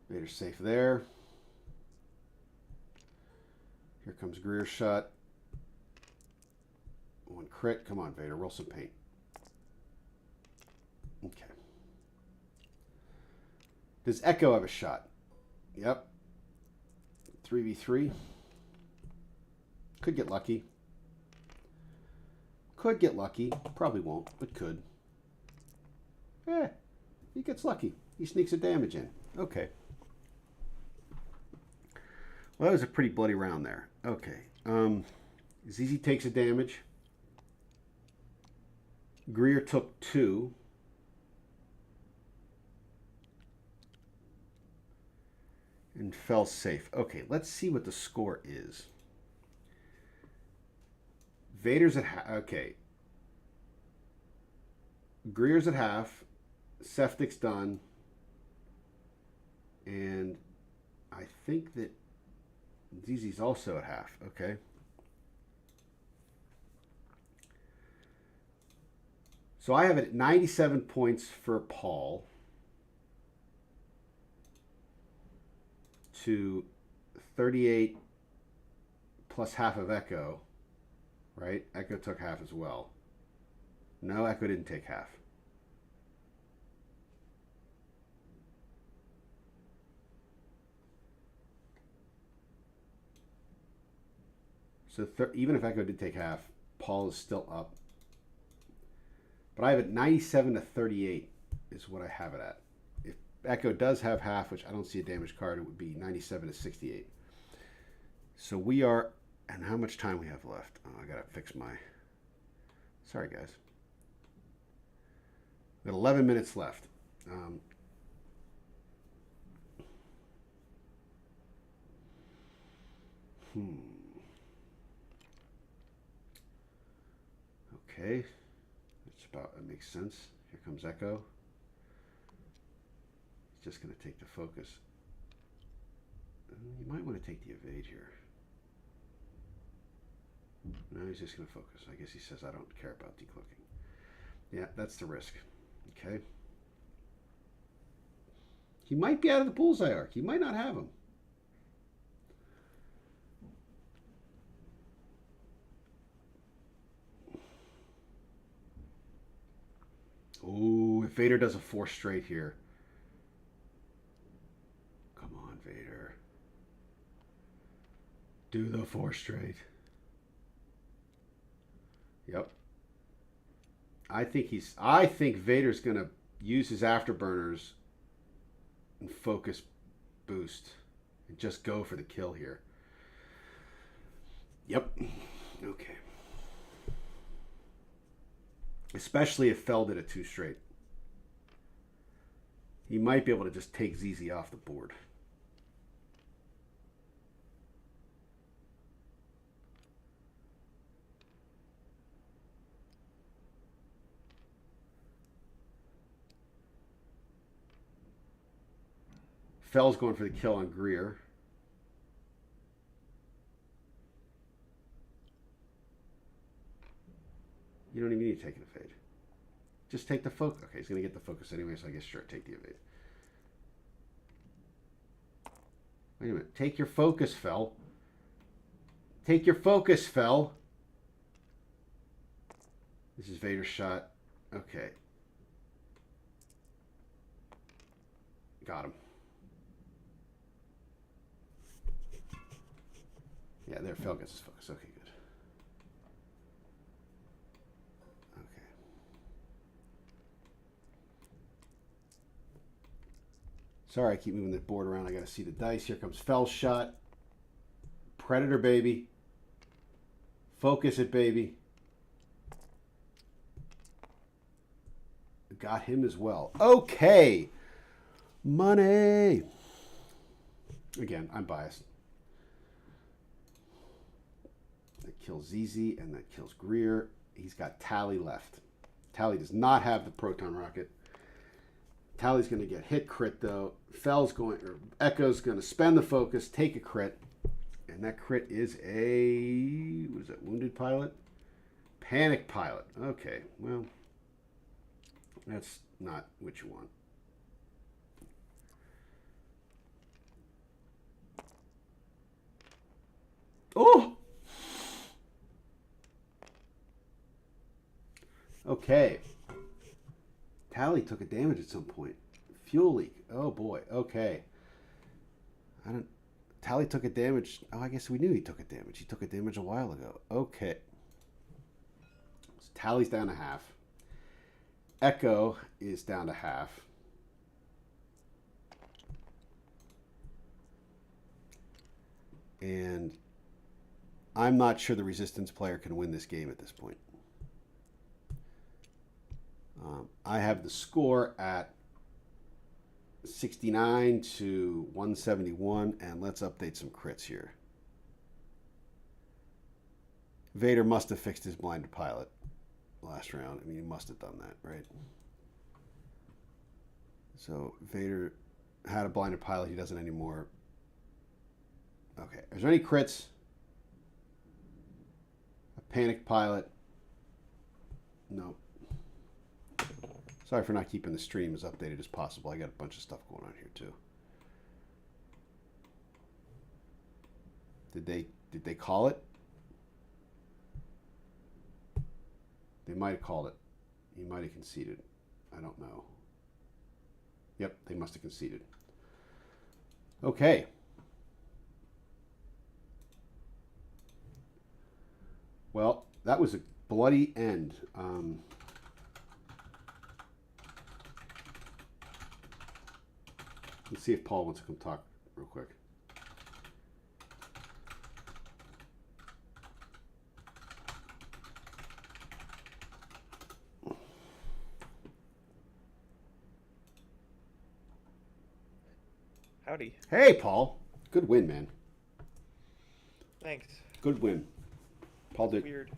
Vader's safe there. Here comes Greer's shot. 1 crit. Come on, Vader. Roll some paint. Okay. Does Echo have a shot? Yep. 3v3. Could get lucky. Could get lucky. Probably won't, but could. He gets lucky. He sneaks a damage in. Okay. Well, that was a pretty bloody round there. Okay. ZZ takes a damage. Greer took 2. And fell safe. Okay, let's see what the score is. Vader's at half. Okay. Greer's at half. Seftic's done. And I think that ZZ's also at half. Okay. So I have it at 97 points for Paul to 38 plus half of Echo, right? Echo took half as well. No, Echo didn't take half. So even if Echo did take half, Paul is still up. But I have it 97 to 38 is what I have it at. If Echo does have half, which I don't see a damaged card, it would be 97 to 68. So we are, and how much time we have left? Oh, I gotta fix my, sorry guys. We got 11 minutes left. Okay. That makes sense. Here comes Echo. He's just going to take the focus. You might want to take the evade here. No, he's just going to focus. I guess he says, I don't care about decloaking. Yeah, that's the risk. Okay. He might be out of the bullseye arc. He might not have him. Ooh, if Vader does a 4 straight here. Come on, Vader. Do the 4 straight. Yep. I think Vader's gonna use his afterburners and focus boost and just go for the kill here. Yep. Okay. Especially if Fell did a 2 straight. He might be able to just take ZZ off the board. Fell's going for the kill on Greer. You don't even need to take an evade. Just take the focus. Okay, he's going to get the focus anyway, so I guess sure, take the evade. Wait a minute. Take your focus, Fell. Take your focus, Fell. This is Vader's shot. Okay. Got him. Yeah, there. Fell gets his focus. Okay, good. Okay. Sorry, I keep moving the board around. I got to see the dice. Here comes Fell's shot. Predator, baby. Focus it, baby. Got him as well. Okay. Money. Again, I'm biased. That kills ZZ and that kills Greer. He's got Tally left. Tally does not have the proton rocket. Tally's going to get hit crit though. Fell's going, or Echo's going to spend the focus, take a crit. And that crit is a, what is that, wounded pilot? Panic pilot. Okay, well, that's not what you want. Oh! Okay. Tally took a damage at some point. Fuel leak. Oh boy. Okay. Tally took a damage. Oh, I guess we knew he took a damage. He took a damage a while ago. Okay. So Tally's down to half. Echo is down to half. And I'm not sure the resistance player can win this game at this point. I have the score at 69 to 171, and let's update some crits here. Vader must have fixed his blinded pilot last round. I mean, he must have done that, right? So Vader had a blinded pilot. He doesn't anymore. Okay. Is there any crits? A panicked pilot? No. Sorry for not keeping the stream as updated as possible. I got a bunch of stuff going on here too. Did they call it? They might have called it. He might have conceded. I don't know. Yep, they must have conceded. Okay. Well, that was a bloody end. Let's see if Paul wants to come talk real quick. Howdy. Hey, Paul. Good win, man. Thanks. Good win. Paul did. Weird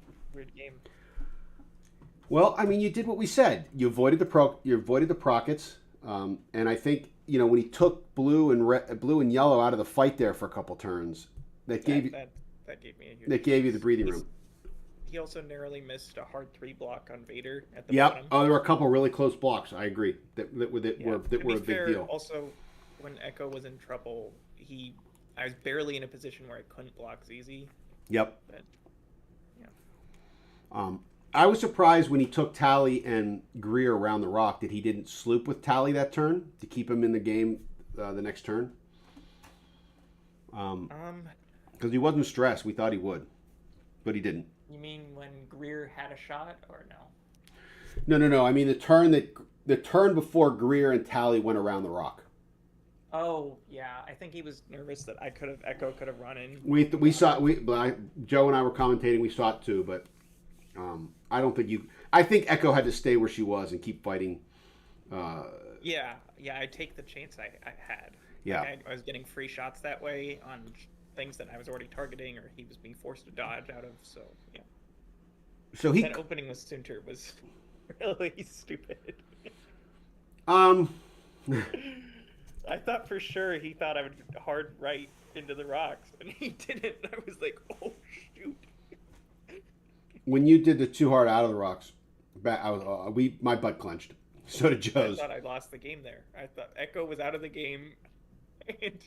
game. Well, I mean, you did what we said. You avoided the prockets, and I think when he took blue and yellow out of the fight there for a couple turns, that gave you the breathing room. He also narrowly missed a hard 3 block on Vader at the Yep. bottom. Oh, there were a couple really close blocks. I agree that were a big deal. Also, when Echo was in trouble, I was barely in a position where I couldn't block ZZ. Yep. But, yeah. I was surprised when he took Tally and Greer around the rock that he didn't sloop with Tally that turn to keep him in the game the next turn. Because he wasn't stressed. We thought he would, but he didn't. You mean when Greer had a shot, or No. no? I mean the turn before Greer and Tally went around the rock. Oh yeah, I think he was nervous that Echo could have run in. We saw Joe and I were commentating. We saw it too, but I don't think I think Echo had to stay where she was and keep fighting. Yeah, I take the chance I had. Yeah, I was getting free shots that way on things that I was already targeting, or he was being forced to dodge out of. So yeah. So that opening with Sunter was really stupid. I thought for sure he thought I would hard right into the rocks, and he didn't. I was like, oh shoot. When you did the too hard out of the rocks, my butt clenched. So did I Joe's. thought I lost the game there. I thought Echo was out of the game, and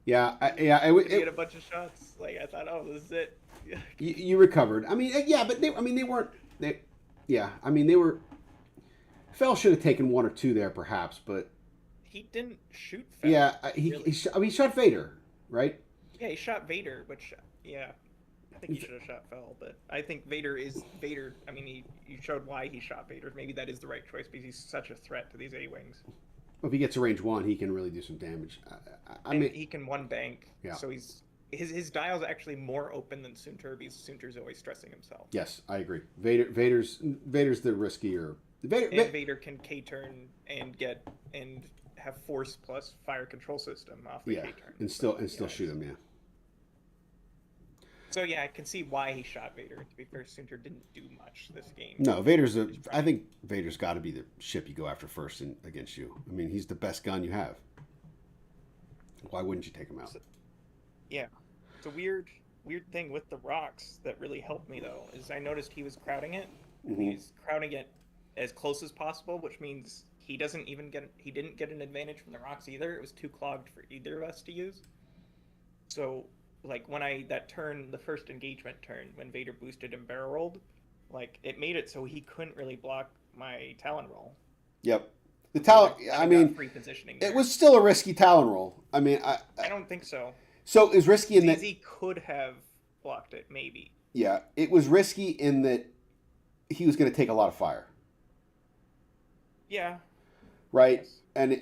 Yeah, he had a bunch of shots. Like I thought, oh, this is it. you recovered. I mean, yeah, but they weren't. Yeah, I mean, they were. Fell should have taken one or two there, perhaps, but He didn't shoot. Fell, yeah, really. he shot Vader, right? Yeah, he shot Vader, which yeah, I think he should have shot Fell, but I think Vader is Vader. I mean, you showed why he shot Vader. Maybe that is the right choice because he's such a threat to these A-wings. Well, if he gets to range one, he can really do some damage. I mean, he can one bank. Yeah. So his dial's actually more open than Soontir because Soontir's always stressing himself. yes, I agree. Vader's the riskier. Vader can K-turn and have force plus fire control system off the K-turn. and still shoot him. Yeah. So yeah, I can see why he shot Vader. To be fair, Soontir didn't do much this game. No, I think Vader's got to be the ship you go after first against you. I mean, he's the best gun you have. Why wouldn't you take him out? Yeah, it's a weird thing with the rocks that really helped me though. Is I noticed he was crowding it. Mm-hmm. He's crowding it as close as possible, which means he didn't get an advantage from the rocks either. It was too clogged for either of us to use. So like when the first engagement turn, when Vader boosted and barrel rolled, like it made it so he couldn't really block my Talon roll. Yep. The Talon, I mean, free positioning it was still a risky Talon roll. I mean, I don't think so. So it was risky in that he could have blocked it, maybe. Yeah, it was risky in that he was going to take a lot of fire. Yeah. Right, Yes. and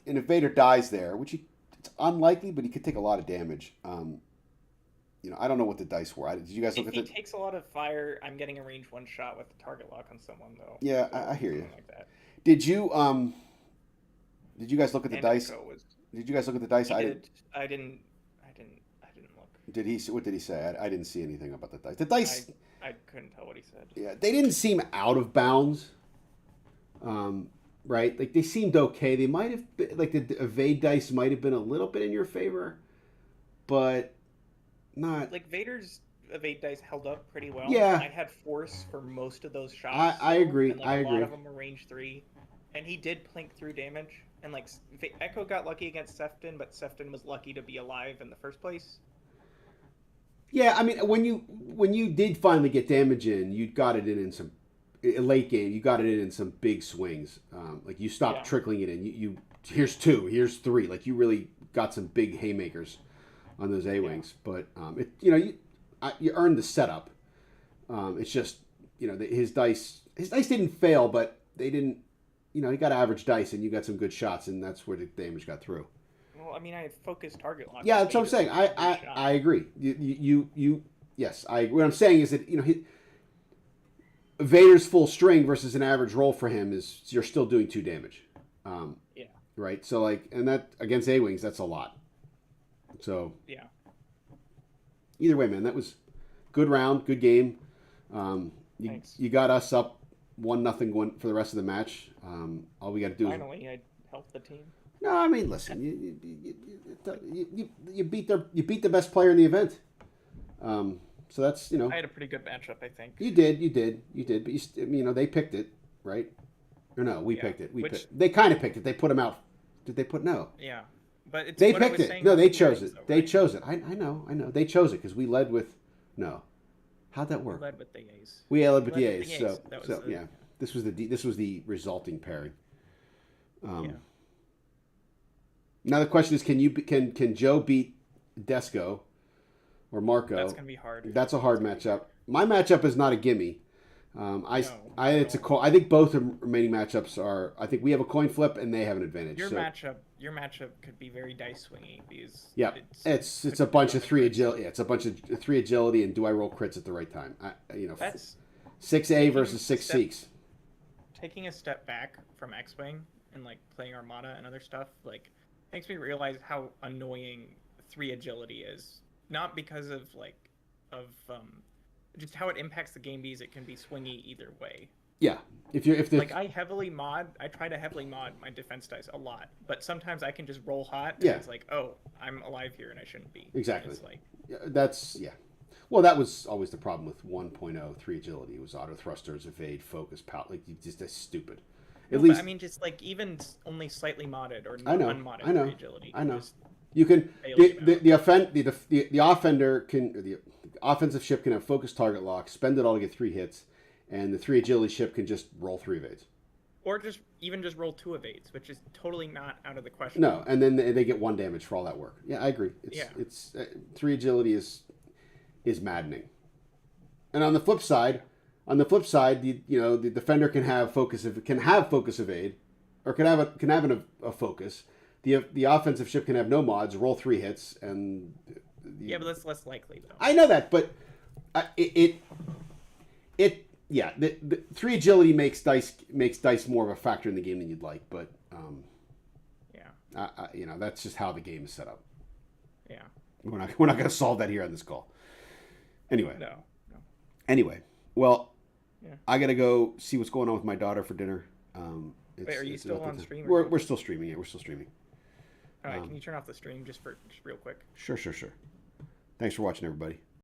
if Vader dies there, which it's unlikely, but he could take a lot of damage. I don't know what the dice were. Did you guys look If at he it? takes a lot of fire, I'm getting a range one shot with the target lock on someone though. Yeah, I hear you. Something like that. Did you guys look at the And dice? Echo was. Did you guys look at the dice? He I did. didn't. I didn't look. Did he? What did he say? I didn't see anything about the dice. The dice. I couldn't tell what he said. Yeah, they didn't seem out of bounds. Right? Like they seemed okay. They might have been, like the evade dice might have been a little bit in your favor, but not. Like Vader's evade dice held up pretty well. Yeah. I had force for most of those shots. I agree. And, like, a lot of them were range 3, and he did plink through damage. And like Echo got lucky against Sefton, but Sefton was lucky to be alive in the first place. Yeah, I mean, when you did finally get damage in, you got it in some late game. You got it in some big swings. Like you stopped trickling it in. You here's 2, here's 3. Like you really got some big haymakers on those A-wings. Yeah. But you earned the setup. It's just his dice didn't fail, but they didn't. He got average dice, and you got some good shots, and that's where the damage got through. Well, I mean, I focused target lock. Yeah, that's what I'm saying. I agree. Yes, I agree. What I'm saying is that Vader's full string versus an average roll for him is you're still doing 2 damage. Yeah. Right. So and that against A-wings, that's a lot. So yeah. Either way, man, that was good round, good game. You got us up 1-0 for the rest of the match. All we got to do finally I helped the team. No, I mean, listen, you beat the best player in the event. So that's I had a pretty good matchup, I think. You did, but they picked it, right? Or no, we picked it. They kind of picked it. They put him out. Did they put no? Yeah, but it's they picked it. No, they chose it. They chose it. I know. They chose it because we led with no. How'd that work? We led with the A's. We led with the A's. So yeah, this was the resulting pairing. Yeah. Now the question is, can Joe beat Desco or Marco? That's gonna be hard. That's a hard matchup. My matchup is not a gimme. I think both remaining matchups are. I think we have a coin flip and they have an advantage. Your matchup could be very dice swingy because it's a bunch of 3 agility. Yeah, it's a bunch of 3 agility and do I roll crits at the right time? That's 6A versus 6 Seeks. Taking a step back from X-Wing and like playing Armada and other stuff makes me realize how annoying 3 agility is. Not because of just how it impacts the game because it can be swingy either way. Yeah. If the Like I try to heavily mod my defense dice a lot, but sometimes I can just roll hot. And Yeah. It's like, oh, I'm alive here and I shouldn't be. Exactly. It's like, yeah. Well, that was always the problem with 1.0 3 agility. It was auto thrusters, evade, focus, pout. Like that's stupid. At least I mean, just like even only slightly modded or I know, unmodded I know, free agility. I know. Just You can bail the you out. the offender can or the offensive ship can have focus target lock, spend it all to get 3 hits, and the 3 agility ship can just roll 3 evades. Or just roll 2 evades, which is totally not out of the question. No, and then they get 1 damage for all that work. Yeah, I agree. It's 3 agility is maddening. And on the flip side, the defender can have focus evade, or can have a focus. The offensive ship can have no mods, roll 3 hits, and yeah, but that's less likely though. I know that, but the 3 agility makes dice more of a factor in the game than you'd like, but that's just how the game is set up. Yeah, we're not going to solve that here on this call. Anyway. No. Anyway, well, yeah. I got to go see what's going on with my daughter for dinner. Wait, are you still on stream? We're still streaming. Yeah, we're still streaming. All right, can you turn off the stream just real quick? Sure. Thanks for watching, everybody.